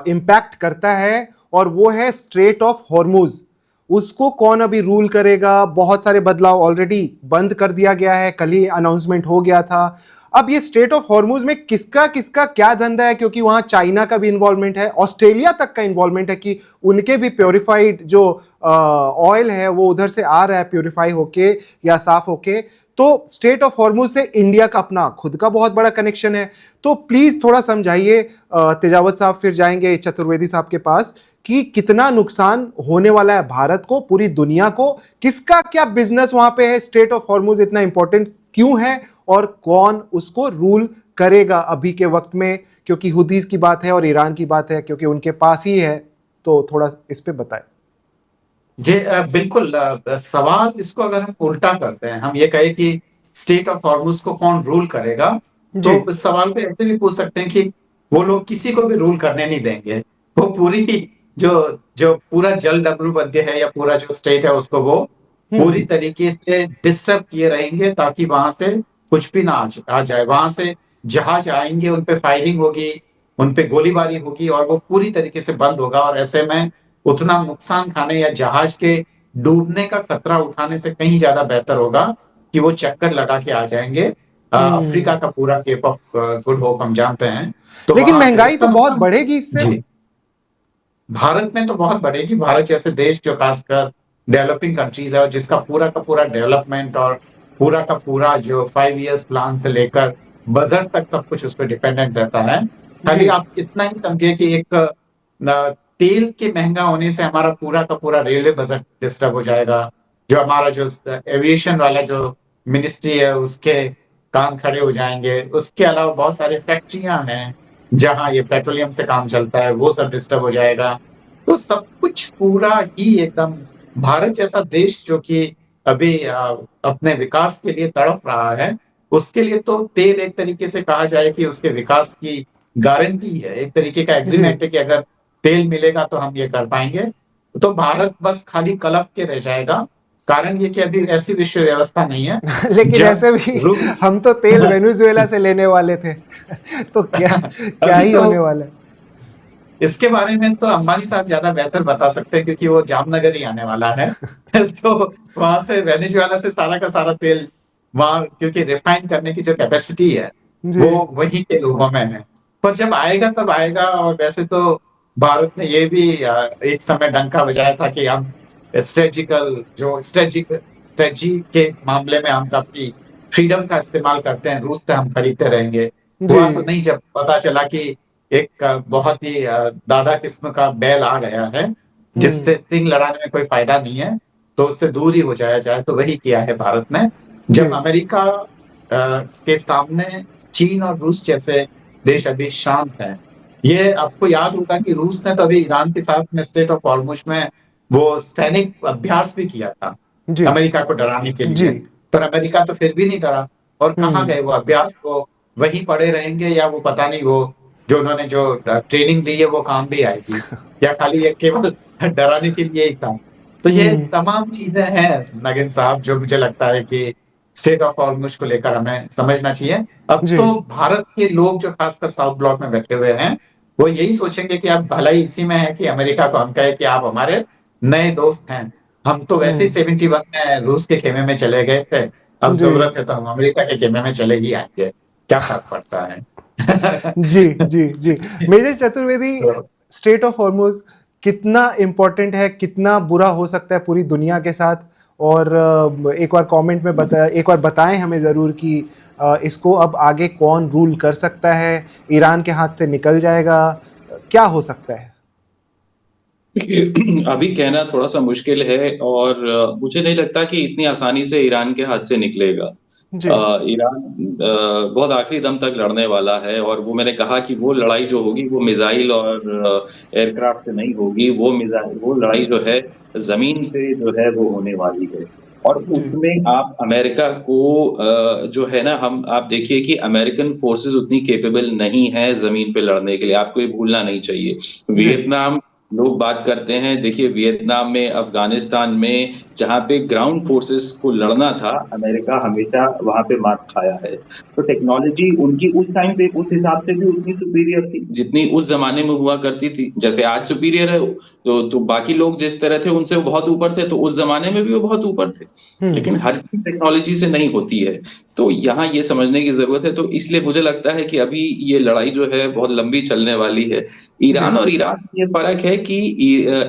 Speaker 1: इम्पैक्ट करता है और वो है स्ट्रेट ऑफ हॉर्मुज। उसको कौन अभी रूल करेगा? बहुत सारे बदलाव ऑलरेडी बंद कर दिया गया है, कल ही अनाउंसमेंट हो गया था। अब ये स्ट्रेट ऑफ हॉर्मुज में किसका किसका क्या धंधा है? क्योंकि वहां चाइना का भी इन्वॉल्वमेंट है, ऑस्ट्रेलिया तक का इन्वॉल्वमेंट है कि उनके भी प्योरीफाइड जो ऑयल है वो उधर से आ रहा है प्योरीफाई होके या साफ होके। तो स्ट्रेट ऑफ हॉर्मुज से इंडिया का अपना खुद का बहुत बड़ा कनेक्शन है। तो प्लीज थोड़ा समझाइए। तेजावत साहब, फिर जाएंगे चतुर्वेदी साहब के पास, कि कितना नुकसान होने वाला है भारत को, पूरी दुनिया को, किसका क्या बिजनेस वहां पे है, स्ट्रेट ऑफ हॉर्मुज इतना इंपॉर्टेंट क्यों है और कौन उसको रूल करेगा अभी के वक्त में? क्योंकि हुदीज की बात है और ईरान की बात है, क्योंकि उनके पास ही है। तो थोड़ा इस पे बताएं।
Speaker 3: जी बिल्कुल। सवाल इसको अगर हम उल्टा करते हैं, हम ये कहें कि स्टेट ऑफ हॉर्मुज को कौन रूल करेगा,
Speaker 1: जी
Speaker 3: तो इस सवाल को ऐसे भी पूछ सकते हैं कि वो लोग किसी को भी रूल करने नहीं देंगे। वो पूरी जो जो पूरा जल डमरूबंदी है या पूरा जो स्टेट है, उसको वो पूरी तरीके से डिस्टर्ब किए रहेंगे, ताकि वहां से कुछ भी ना आ जाए। वहां से जहाज आएंगे, उन पे फायरिंग होगी, उन पे गोलीबारी होगी, और वो पूरी तरीके से बंद होगा। और ऐसे में उतना नुकसान खाने या जहाज के डूबने का खतरा उठाने से कहीं ज्यादा बेहतर होगा कि वो चक्कर लगा के आ जाएंगे। अफ्रीका का पूरा केप ऑफ गुड होप हम जानते हैं, तो
Speaker 1: लेकिन
Speaker 3: वहां से
Speaker 1: महंगाई
Speaker 3: उसका
Speaker 1: तो बहुत
Speaker 3: नुकसान।
Speaker 1: बढ़ेगी इससे।
Speaker 3: जी, भारत में तो बहुत बढ़ेगी। भारत जैसे देश जो खासकर डेवलपिंग कंट्रीज है, और जिसका पूरा का पूरा डेवलपमेंट और पूरा का पूरा जो 5 इयर्स प्लान से लेकर बजट तक सब कुछ उस पर डिपेंडेंट रहता है। खाली
Speaker 1: जी
Speaker 3: आप इतना ही समझिए कि एक तेल के महंगा होने से हमारा पूरा का पूरा रेलवे बजट डिस्टर्ब हो जाएगा। जो हमारा जो एविएशन वाला जो मिनिस्ट्री है, उसके काम खड़े हो जाएंगे। उसके अलावा बहुत सारी फैक्ट्रियां हैं जहां ये पेट्रोलियम से काम चलता है, वो सब डिस्टर्ब हो जाएगा। तो सब कुछ पूरा ही एकदम, भारत जैसा देश जो कि अभी अपने विकास के लिए तड़प रहा है, उसके लिए तो तेल एक तरीके से कहा जाए कि उसके विकास की गारंटी है, एक तरीके का
Speaker 1: जी
Speaker 3: एग्रीमेंट है कि अगर तेल मिलेगा तो हम ये कर पाएंगे। तो भारत बस खाली कलफ के रह जाएगा। कारण ये कि अभी ऐसी विश्व व्यवस्था नहीं है
Speaker 1: लेकिन
Speaker 3: जब
Speaker 1: ऐसे भी
Speaker 3: रूस
Speaker 1: हम तो तेल वेनेजुएला से लेने वाले थे तो क्या
Speaker 3: अभी
Speaker 1: ही
Speaker 3: तो
Speaker 1: होने वाला है।
Speaker 3: इसके बारे में तो अंबानी साहब ज्यादा बेहतर बता सकते हैं, क्योंकि वो जामनगर ही आने वाला है तो वहां से वेनेजुएला से सारा का सारा तेल वहां, क्योंकि रिफाइन करने की जो कैपेसिटी है
Speaker 1: जी
Speaker 3: वो वहीं के लोगों में है। पर जब आएगा तब आएगा। और वैसे तो भारत ने ये भी एक समय डंका बजाया था कि हम स्ट्रेटजी के मामले में हम काफी फ्रीडम का इस्तेमाल करते हैं, रूस से हम खरीदते रहेंगे।
Speaker 1: जी
Speaker 3: हुआ तो नहीं, जब पता चला कि एक बहुत ही दादा किस्म का बैल आ गया है जिससे सिंह लड़ाने में कोई फायदा नहीं है, तो उससे दूर ही हो जाया जाए। तो वही किया है भारत ने।
Speaker 1: जी
Speaker 3: जब अमेरिका के सामने चीन और रूस जैसे देश अभी शांत हैं। ये आपको याद होगा कि रूस ने तो अभी ईरान के साथ में स्टेट ऑफ हॉर्मुज में वो सैनिक अभ्यास भी किया था
Speaker 1: जी
Speaker 3: अमेरिका को डराने के
Speaker 1: जी
Speaker 3: लिए। पर अमेरिका तो फिर भी नहीं डरा। और कहाँ
Speaker 1: हम्म
Speaker 3: गए वो अभ्यास? वो वहीं पड़े रहेंगे, या वो पता नहीं, वो जो उन्होंने जो ट्रेनिंग ली है वो काम भी आएगी, या खाली ये केवल डराने के लिए ही था? तो ये
Speaker 1: हम्म
Speaker 3: तमाम चीजें हैं नगीन साहब, जो मुझे लगता है कि स्टेट ऑफ हॉर्मुज को लेकर हमें समझना चाहिए। अब
Speaker 1: जी
Speaker 3: तो भारत के लोग जो खासकर साउथ ब्लॉक में बैठे हुए हैं, वो यही सोचेंगे कि अब भलाई इसी में है कि अमेरिका को हम कहे कि आप हमारे नए दोस्त हैं। हम तो वैसे ही
Speaker 1: हम्म
Speaker 3: 71 में रूस के खेमे में चले गए थे, अब
Speaker 1: जी
Speaker 3: जरूरत है तो हम अमेरिका के खेमे में चले ही आएंगे, क्या फर्क पड़ता है?
Speaker 1: जी जी जी मेजर चतुर्वेदी,
Speaker 3: तो
Speaker 1: स्ट्रेट ऑफ हॉर्मुज कितना इम्पोर्टेंट है, कितना बुरा हो सकता है पूरी दुनिया के साथ? और एक बार कमेंट में एक बार बताएं हमें ज़रूर कि इसको अब आगे कौन रूल कर सकता है? ईरान के हाथ से निकल जाएगा? क्या हो सकता है?
Speaker 2: देखिए, अभी कहना थोड़ा सा मुश्किल है और मुझे नहीं लगता कि इतनी आसानी से ईरान के हाथ से निकलेगा।
Speaker 1: जी
Speaker 2: ईरान बहुत आखिरी दम तक लड़ने वाला है, और वो मैंने कहा कि वो लड़ाई जो होगी वो मिसाइल और एयरक्राफ्ट से नहीं होगी। वो लड़ाई जो है जमीन पे जो है वो होने वाली है। और
Speaker 1: जी
Speaker 2: उसमें आप अमेरिका को जो है ना, हम आप देखिए कि अमेरिकन फोर्सेस उतनी केपेबल नहीं है जमीन पे लड़ने के लिए। आपको ये भूलना नहीं चाहिए।
Speaker 1: जी
Speaker 2: वियतनाम, लोग बात करते हैं, देखिए वियतनाम में, अफगानिस्तान में, जहां पे ग्राउंड फोर्सेस को लड़ना था, अमेरिका हमेशा वहां पे मात खाया है। तो टेक्नोलॉजी उनकी उस टाइम पे उस हिसाब से भी उतनी सुपीरियर थी जितनी उस जमाने में हुआ करती थी। जैसे आज सुपीरियर है तो बाकी लोग जिस तरह थे उनसे वो बहुत ऊपर थे, तो उस जमाने में भी वो बहुत ऊपर थे।
Speaker 1: हम्म
Speaker 2: लेकिन हर चीज टेक्नोलॉजी से नहीं होती है, तो यहाँ ये समझने की जरूरत है। तो इसलिए मुझे लगता है कि अभी ये लड़ाई जो है बहुत लंबी चलने वाली है।
Speaker 1: जी
Speaker 2: ईरान और इराक में ये फर्क है कि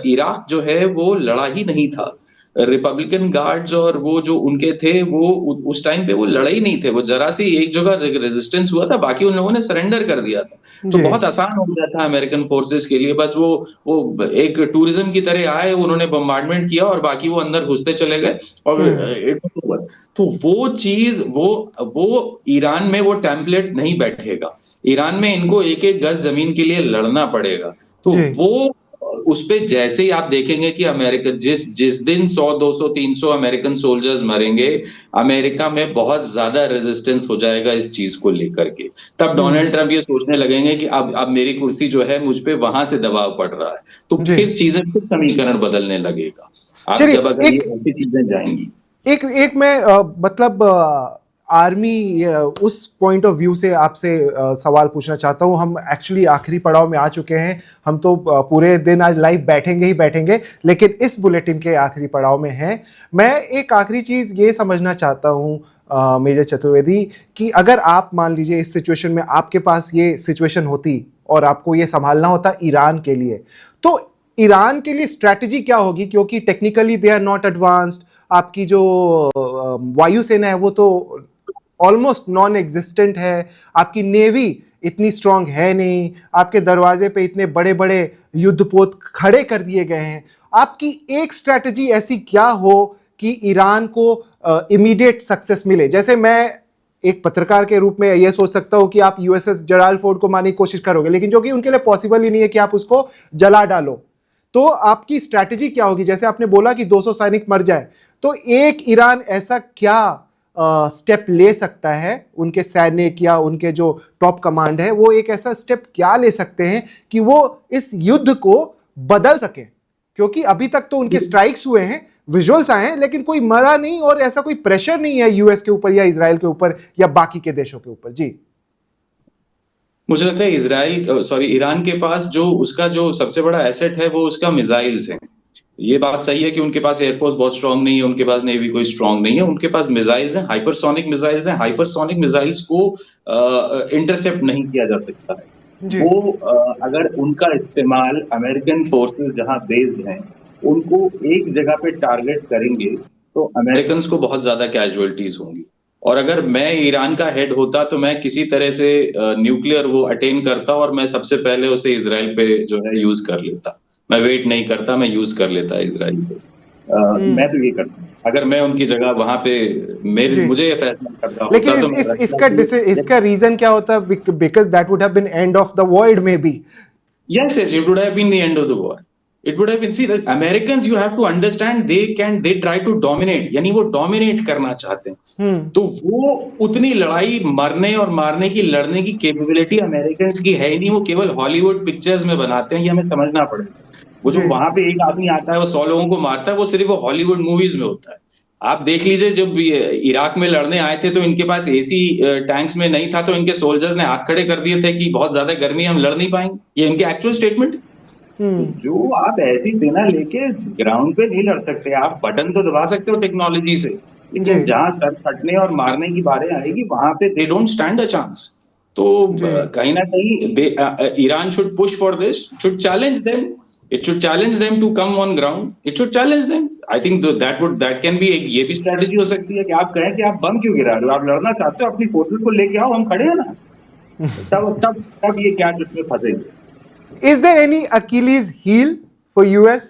Speaker 2: इराक जो है वो लड़ा ही नहीं था। रिपब्लिकन गार्ड्स और वो जो उनके थे, वो उस टाइम पे वो लड़े ही नहीं थे। वो जरा सी एक जगह रेजिस्टेंस हुआ था, बाकी उन लोगों ने सरेंडर कर दिया था। तो
Speaker 1: जी
Speaker 2: बहुत आसान हो गया था अमेरिकन फोर्सेस के लिए। बस वो एक टूरिज्म की तरह आए, उन्होंने बम्बार्डमेंट किया और बाकी वो अंदर घुसते चले गए और
Speaker 1: हम्म
Speaker 2: इट वाज ओवर। तो वो चीज, वो ईरान में वो टेम्पलेट नहीं बैठेगा। ईरान में इनको एक एक गज जमीन के लिए लड़ना पड़ेगा। तो
Speaker 1: जी
Speaker 2: वो उस पे जैसे ही आप देखेंगे कि अमेरिका जिस जिस दिन 100 200 300 अमेरिकन सोल्जर्स मरेंगे, अमेरिका में बहुत ज्यादा रेजिस्टेंस हो जाएगा इस चीज को लेकर के। तब डोनाल्ड
Speaker 1: हम्म
Speaker 2: ट्रंप ये सोचने लगेंगे कि अब मेरी कुर्सी जो है, मुझ पे वहां से दबाव पड़ रहा है। तो
Speaker 1: जी
Speaker 2: फिर चीजें, फिर समीकरण बदलने लगेगा। आप जब
Speaker 1: चलिए
Speaker 2: अगर ये
Speaker 1: एक
Speaker 2: ऐसी चीजें जाएंगी।
Speaker 1: एक एक मैं मतलब आर्मी उस पॉइंट ऑफ व्यू से आपसे सवाल पूछना चाहता हूं। हम एक्चुअली आखिरी पड़ाव में आ चुके हैं। हम तो पूरे दिन आज लाइव बैठेंगे ही बैठेंगे, लेकिन इस बुलेटिन के आखिरी पड़ाव में हैं। मैं एक आखिरी चीज़ ये समझना चाहता हूं मेजर चतुर्वेदी, कि अगर आप मान लीजिए इस सिचुएशन में आपके पास ये सिचुएशन होती और आपको ये संभालना होता ईरान के लिए, तो ईरान के लिए स्ट्रैटेजी क्या होगी? क्योंकि technically they are not advanced. आपकी जो वायुसेना है वो तो ऑलमोस्ट नॉन एग्जिस्टेंट है। आपकी नेवी इतनी स्ट्रांग है नहीं। आपके दरवाजे पे इतने बड़े बड़े युद्धपोत खड़े कर दिए गए हैं। आपकी एक स्ट्रैटेजी ऐसी क्या हो कि ईरान को इमीडिएट सक्सेस मिले? जैसे मैं एक पत्रकार के रूप में यह सोच सकता हूं कि आप यूएसएस जलाल फोर्ड को मारने की कोशिश करोगे, लेकिन जो कि उनके लिए पॉसिबल ही नहीं है कि आप उसको जला डालो। तो आपकी स्ट्रैटेजी क्या होगी? जैसे आपने बोला कि 200 सैनिक मर जाए, तो एक ईरान ऐसा क्या स्टेप ले सकता है, उनके सैनिक या उनके जो टॉप कमांड है वो एक ऐसा स्टेप क्या ले सकते हैं कि वो इस युद्ध को बदल सके? क्योंकि अभी तक तो उनके स्ट्राइक्स हुए हैं, विजुअल्स आए हैं, लेकिन कोई मरा नहीं और ऐसा कोई प्रेशर नहीं है यूएस के ऊपर या इजराइल के ऊपर या बाकी के देशों के ऊपर। जी,
Speaker 2: मुझे लगता है ईरान के पास जो उसका जो सबसे बड़ा एसेट है वो उसका मिसाइल्स है। ये बात सही है कि उनके पास एयरफोर्स बहुत स्ट्रांग नहीं है, उनके पास नेवी कोई स्ट्रांग नहीं है, उनके पास मिसाइल्स हैं, हाइपरसोनिक मिसाइल्स हैं। हाइपरसोनिक मिसाइल्स को इंटरसेप्ट नहीं किया जा सकता है। वो अगर उनका इस्तेमाल अमेरिकन फोर्सेस जहां बेस्ड हैं उनको एक जगह पे टारगेट करेंगे तो अमेरिकन को बहुत ज्यादा कैजुअलिटीज होंगी। और अगर मैं ईरान का हेड होता तो मैं किसी तरह से न्यूक्लियर वो अटेन करता और मैं सबसे पहले उसे इजराइल पे जो है यूज कर लेता। मैं वेट नहीं करता, मैं यूज कर लेता इजराइल पे। मैं तो ये करता अगर मैं उनकी जगह वहां पे मुझे ये फैसला करना होता।
Speaker 1: लेकिन इसका रीजन क्या होता? Because that would have been end of the world maybe.
Speaker 2: Yes, it would have been the end of the war. It would have been, see, the Americans, you have to understand, they try to dominate, यानी वो dominate करना चाहते हैं। तो वो उतनी लड़ाई मरने और मारने की लड़ने की कैपेबिलिटी अमेरिकन की है ही नहीं। वो केवल हॉलीवुड पिक्चर्स में बनाते हैं, ये हमें समझना पड़ेगा। वो जो वहां पे एक आदमी आता है वो 100 लोगों को मारता है, वो सिर्फ वो हॉलीवुड मूवीज में होता है। आप देख लीजिए, जब इराक में लड़ने आए थे तो इनके पास एसी टैंक्स में नहीं था, तो इनके सोल्जर्स ने हाथ खड़े कर दिए थे कि बहुत ज्यादा गर्मी है, हम लड़ नहीं पाएंगे। ये इनके एक्चुअल स्टेटमेंट। जो आप ऐसी सेना लेके ग्राउंड पे नहीं लड़ सकते। आप बटन तो दबा सकते हो टेक्नोलॉजी से, लेकिन जहां सर फटने और मारने की बारी आएगी वहां पे they don't stand a chance. तो कहीं ना कहीं Iran should push for this, should challenge them. It should challenge them to come on ground. It should challenge them. I think that can be ये भी स्ट्रेटेजी हो सकती है कि आप कहें कि आप बम क्यों गिरा रहे हो, आप लड़ना चाहते हो, अपनी फोर्सेस को लेके आओ, हम खड़े हैं ना। तब ये क्या जिसमें फंसेंगे।
Speaker 1: Is there any Achilles heel for US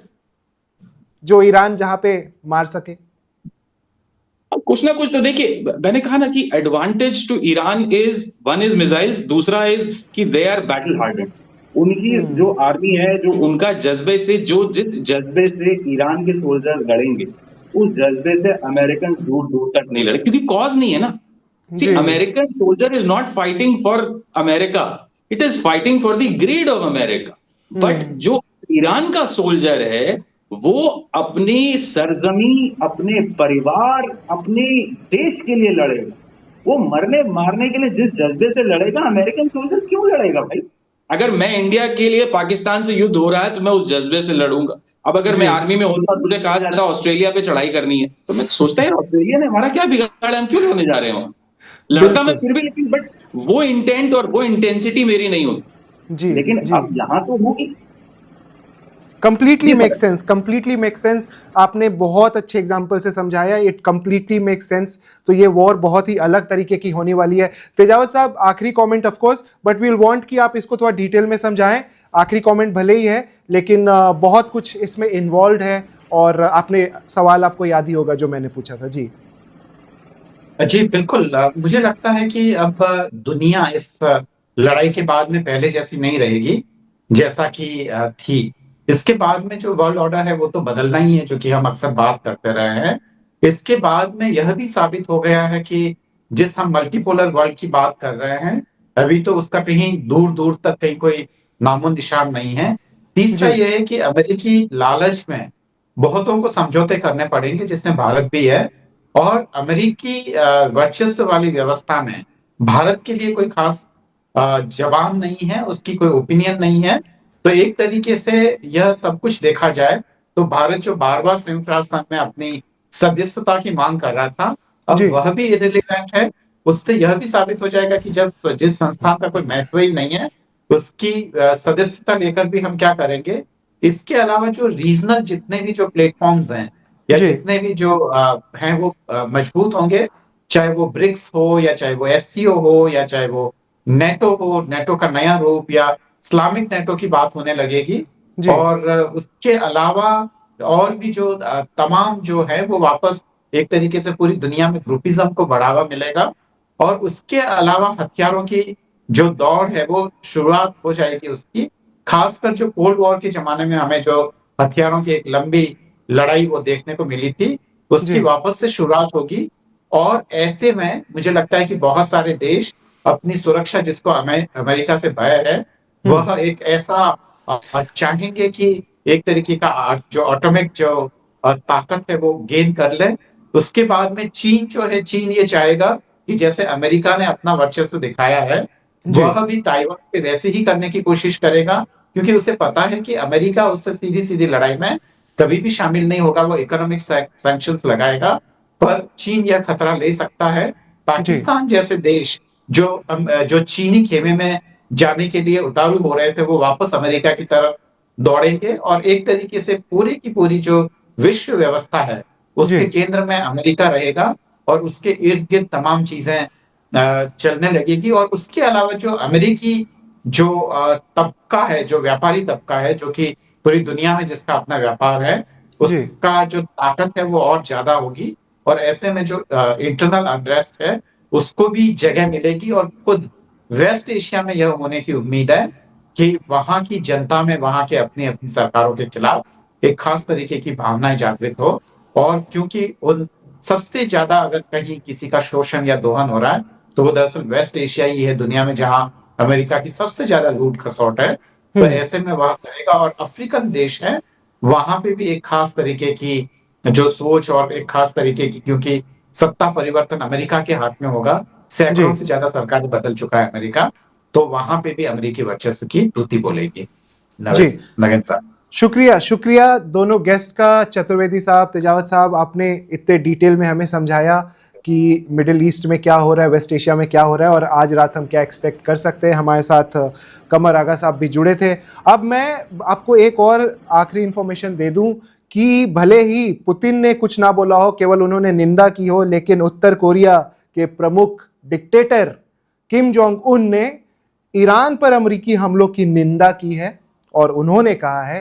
Speaker 1: जो ईरान जहां पे मार सके?
Speaker 2: कुछ ना कुछ तो देखिए, मैंने कहा ना कि advantage to Iran is one is missiles, दूसरा इज कि दे आर बैटल हार्डेड। उनकी जो आर्मी है, जो उनका जज्बे से, जिस जज्बे से ईरान के सोल्जर्स लड़ेंगे, उस जज्बे से अमेरिकन दूर दूर तक नहीं लड़े, क्योंकि कॉज नहीं है ना। See, American soldier is not fighting for America, it is fighting for the greed of America. But जो ईरान का सोल्जर है वो अपनी सरजमी, अपने परिवार, अपने देश के लिए लड़ेगा। वो मरने मारने के लिए जिस जज्बे से लड़ेगा, अमेरिकन सोल्जर क्यों लड़ेगा भाई? अगर मैं इंडिया के लिए पाकिस्तान से युद्ध हो रहा है तो मैं उस जज्बे से लड़ूंगा। अब अगर मैं आर्मी में होता, तुझे कहा जाता ऑस्ट्रेलिया पे चढ़ाई करनी है, तो मैं सोचता है ऑस्ट्रेलिया ने हमारा क्या बिगाड़ा है, हम क्यों लड़ने जा रहे हो। लड़ता मैं फिर भी, लेकिन बट वो इंटेंट और वो इंटेंसिटी मेरी नहीं होती। लेकिन अब यहाँ तो होगी।
Speaker 1: Completely make sense, completely make sense. आपने बहुत अच्छे एग्जाम्पल से समझाया, इट कंप्लीटली मेक सेंस। तो ये वॉर बहुत ही अलग तरीके की होने वाली है। तेजावत साहब, आखिरी comment of course, but we will want कि आप इसको थोड़ा डिटेल में समझाएं। आखिरी कमेंट भले ही है, लेकिन बहुत कुछ इसमें इन्वॉल्व है, और आपने सवाल आपको याद ही होगा जो मैंने पूछा था। जी
Speaker 3: जी बिल्कुल। मुझे लगता है कि अब दुनिया इस लड़ाई के बाद में पहले जैसी नहीं रहेगी जैसा कि थी। इसके बाद में जो वर्ल्ड ऑर्डर है वो तो बदलना ही है, जो कि हम अक्सर बात करते रहे हैं। इसके बाद में यह भी साबित हो गया है कि जिस हम मल्टीपोलर वर्ल्ड की बात कर रहे हैं, अभी तो उसका कहीं दूर दूर तक कहीं कोई नामो निशान नहीं है। तीसरा यह है कि अमेरिकी लालच में बहुतों को समझौते करने पड़ेंगे, जिसमें भारत भी है। और अमेरिकी वर्चस्व वाली व्यवस्था में भारत के लिए कोई खास जवाब नहीं है, उसकी कोई ओपिनियन नहीं है। तो एक तरीके से यह सब कुछ देखा जाए तो भारत जो बार बार संयुक्त राष्ट्र संघ में अपनी सदस्यता की मांग कर रहा था, अब वह भी इररिलेवेंट है। उससे यह भी साबित हो जाएगा कि जब जिस संस्थान का कोई महत्व ही नहीं है उसकी सदस्यता लेकर भी हम क्या करेंगे। इसके अलावा जो रीजनल जितने भी जो प्लेटफॉर्म्स हैं या जितने भी जो हैं वो मजबूत होंगे, चाहे वो ब्रिक्स हो या चाहे वो एससीओ हो या चाहे वो नेटो हो, नेटो का नया रूप, या इस्लामिक नेटो की बात होने लगेगी। और उसके अलावा और भी जो तमाम जो है वो वापस एक तरीके से पूरी दुनिया में ग्रुपिज्म को बढ़ावा मिलेगा। और उसके अलावा हथियारों की जो दौड़ है वो शुरुआत हो जाएगी उसकी। खासकर जो कोल्ड वॉर के जमाने में हमें जो हथियारों की एक लंबी लड़ाई वो देखने को मिली थी, उसकी वापस से शुरुआत होगी। और ऐसे में मुझे लगता है कि बहुत सारे देश अपनी सुरक्षा, जिसको अमेरिका से भय है, वह एक ऐसा चाहेंगे कि एक तरीके का जो ऑटोमिक जो ताकत है वो गेन कर ले। उसके बाद में चीन जो है, चीन ये चाहेगा कि जैसे अमेरिका ने अपना वर्चस्व दिखाया है,
Speaker 1: जी
Speaker 3: वह भी ताइवान पे वैसे ही करने की कोशिश करेगा, क्योंकि उसे पता है कि अमेरिका उससे सीधी सीधी लड़ाई में कभी भी शामिल नहीं होगा। वो इकोनॉमिक सैंक्शंस लगाएगा, पर चीन यह खतरा ले सकता है।
Speaker 1: जी
Speaker 3: पाकिस्तान जैसे देश जो चीनी खेमे में जाने के लिए उतारू हो रहे थे, वो वापस अमेरिका की तरफ दौड़ेंगे और एक तरीके से पूरी की पूरी जो विश्व व्यवस्था है
Speaker 1: जी
Speaker 3: उसके केंद्र में अमेरिका रहेगा और उसके इर्द गिर्द तमाम चीजें चलने लगेगी। और उसके अलावा जो अमेरिकी जो तबका है, जो व्यापारी तबका है, जो कि पूरी दुनिया में जिसका अपना व्यापार है,
Speaker 1: जी
Speaker 3: उसका जो ताकत है वो और ज्यादा होगी। और ऐसे में जो इंटरनल अनरेस्ट है उसको भी जगह मिलेगी। और खुद वेस्ट एशिया में यह होने की उम्मीद है कि वहां की जनता में वहां के अपनी अपनी सरकारों के खिलाफ एक खास तरीके की भावनाएं जागृत हो। और क्योंकि उन सबसे ज्यादा अगर कहीं किसी का शोषण या दोहन हो रहा है, तो वो दरअसल वेस्ट एशिया ही है दुनिया में, जहां अमेरिका की सबसे ज्यादा लूट खसोट है। तो ऐसे में वह करेगा। और अफ्रीकन देश है, वहां पे भी एक खास तरीके की जो सोच और एक खास तरीके की, क्योंकि सत्ता परिवर्तन अमेरिका के हाथ में होगा,
Speaker 1: जी
Speaker 3: सैकड़ों से ज्यादा सरकारें बदल चुका है अमेरिका, तो वहां पे भी अमेरिकी वर्चस्व की तूती बोलेगी।
Speaker 1: जी
Speaker 3: नगेन साहब,
Speaker 1: शुक्रिया शुक्रिया दोनों गेस्ट का। चतुर्वेदी साहब, तेजावत साहब, आपने इतने डिटेल में हमें समझाया कि मिडिल ईस्ट में क्या हो रहा है, वेस्ट एशिया में क्या हो रहा है और आज रात हम क्या एक्सपेक्ट कर सकते हैं। हमारे साथ कमर आगा साहब भी जुड़े थे। अब मैं आपको एक और आखिरी इंफॉर्मेशन दे दूं कि भले ही पुतिन ने कुछ ना बोला हो, केवल उन्होंने निंदा की हो, लेकिन उत्तर कोरिया के प्रमुख डिक्टेटर किम जोंग उन ने ईरान पर अमेरिकी हमलों की निंदा की है और उन्होंने कहा है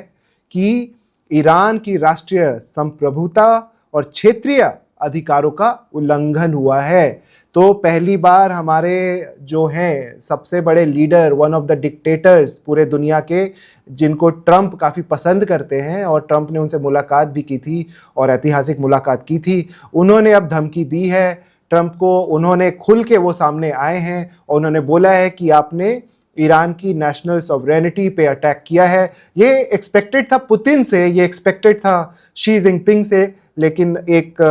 Speaker 1: कि ईरान की राष्ट्रीय संप्रभुता और क्षेत्रीय अधिकारों का उल्लंघन हुआ है। तो पहली बार हमारे जो हैं सबसे बड़े leader, one of the dictators पूरे दुनिया के, जिनको ट्रंप काफ़ी पसंद करते हैं और ट्रंप ने उनसे मुलाकात भी की थी और ऐतिहासिक मुलाकात की थी, उन्होंने अब धमकी दी है ट्रंप को। उन्होंने खुल के वो सामने आए हैं और उन्होंने बोला है कि आपने ईरान की नेशनल सॉवरेनिटी पे अटैक किया है। ये एक्सपेक्टेड था पुतिन से, ये एक्सपेक्टेड था शी जिनपिंग से, लेकिन एक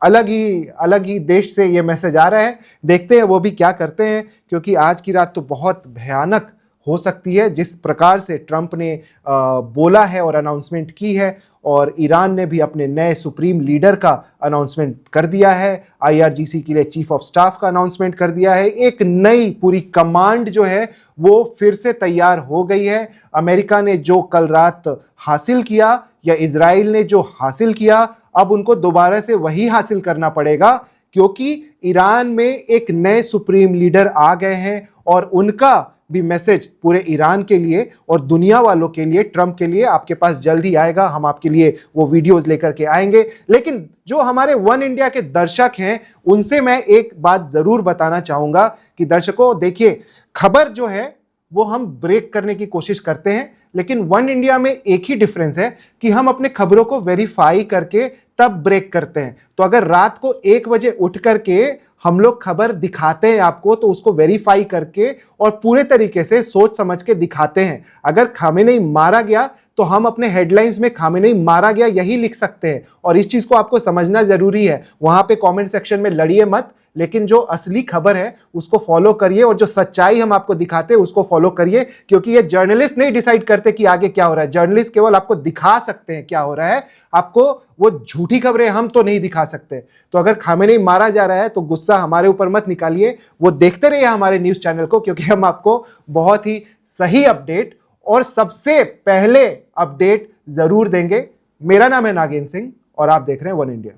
Speaker 1: अलग ही देश से ये मैसेज आ रहा है। देखते हैं वो भी क्या करते हैं, क्योंकि आज की रात तो बहुत भयानक हो सकती है जिस प्रकार से ट्रंप ने बोला है और अनाउंसमेंट की है। और ईरान ने भी अपने नए सुप्रीम लीडर का अनाउंसमेंट कर दिया है, IRGC के लिए चीफ ऑफ स्टाफ का अनाउंसमेंट कर दिया है। एक नई पूरी कमांड जो है वो फिर से तैयार हो गई है। अमेरिका ने जो कल रात हासिल किया या इजराइल ने जो हासिल किया, अब उनको दोबारा से वही हासिल करना पड़ेगा, क्योंकि ईरान में एक नए सुप्रीम लीडर आ गए हैं और उनका भी मैसेज पूरे ईरान के लिए और दुनिया वालों के लिए, ट्रंप के लिए आपके पास जल्द ही आएगा। हम आपके लिए वो वीडियोस लेकर के आएंगे। लेकिन जो हमारे वन इंडिया के दर्शक हैं उनसे मैं एक बात जरूर बताना चाहूंगा कि दर्शकों देखिए, खबर जो है वो हम ब्रेक करने की कोशिश करते हैं, लेकिन वन इंडिया में एक ही डिफरेंस है कि हम अपने खबरों को वेरीफाई करके तब ब्रेक करते हैं। तो अगर रात को 1 बजे उठ करके हम लोग खबर दिखाते हैं आपको, तो उसको वेरीफाई करके और पूरे तरीके से सोच समझ के दिखाते हैं। अगर खामेनेई मारा गया तो हम अपने हेडलाइंस में खामेनेई मारा गया यही लिख सकते हैं, और इस चीज को आपको समझना जरूरी है। वहां पे कमेंट सेक्शन में लड़िए मत, लेकिन जो असली खबर है उसको फॉलो करिए और जो सच्चाई हम आपको दिखाते हैं उसको फॉलो करिए, क्योंकि ये जर्नलिस्ट नहीं डिसाइड करते कि आगे क्या हो रहा है। जर्नलिस्ट केवल आपको दिखा सकते हैं क्या हो रहा है, आपको वो झूठी खबरें हम तो नहीं दिखा सकते। तो अगर खामेनेई मारा जा रहा है तो गुस्सा हमारे ऊपर मत निकालिए, वो देखते रहिए हमारे न्यूज चैनल को, क्योंकि हम आपको बहुत ही सही अपडेट और सबसे पहले अपडेट जरूर देंगे। मेरा नाम है नागेंद्र सिंह और आप देख रहे हैं वन इंडिया।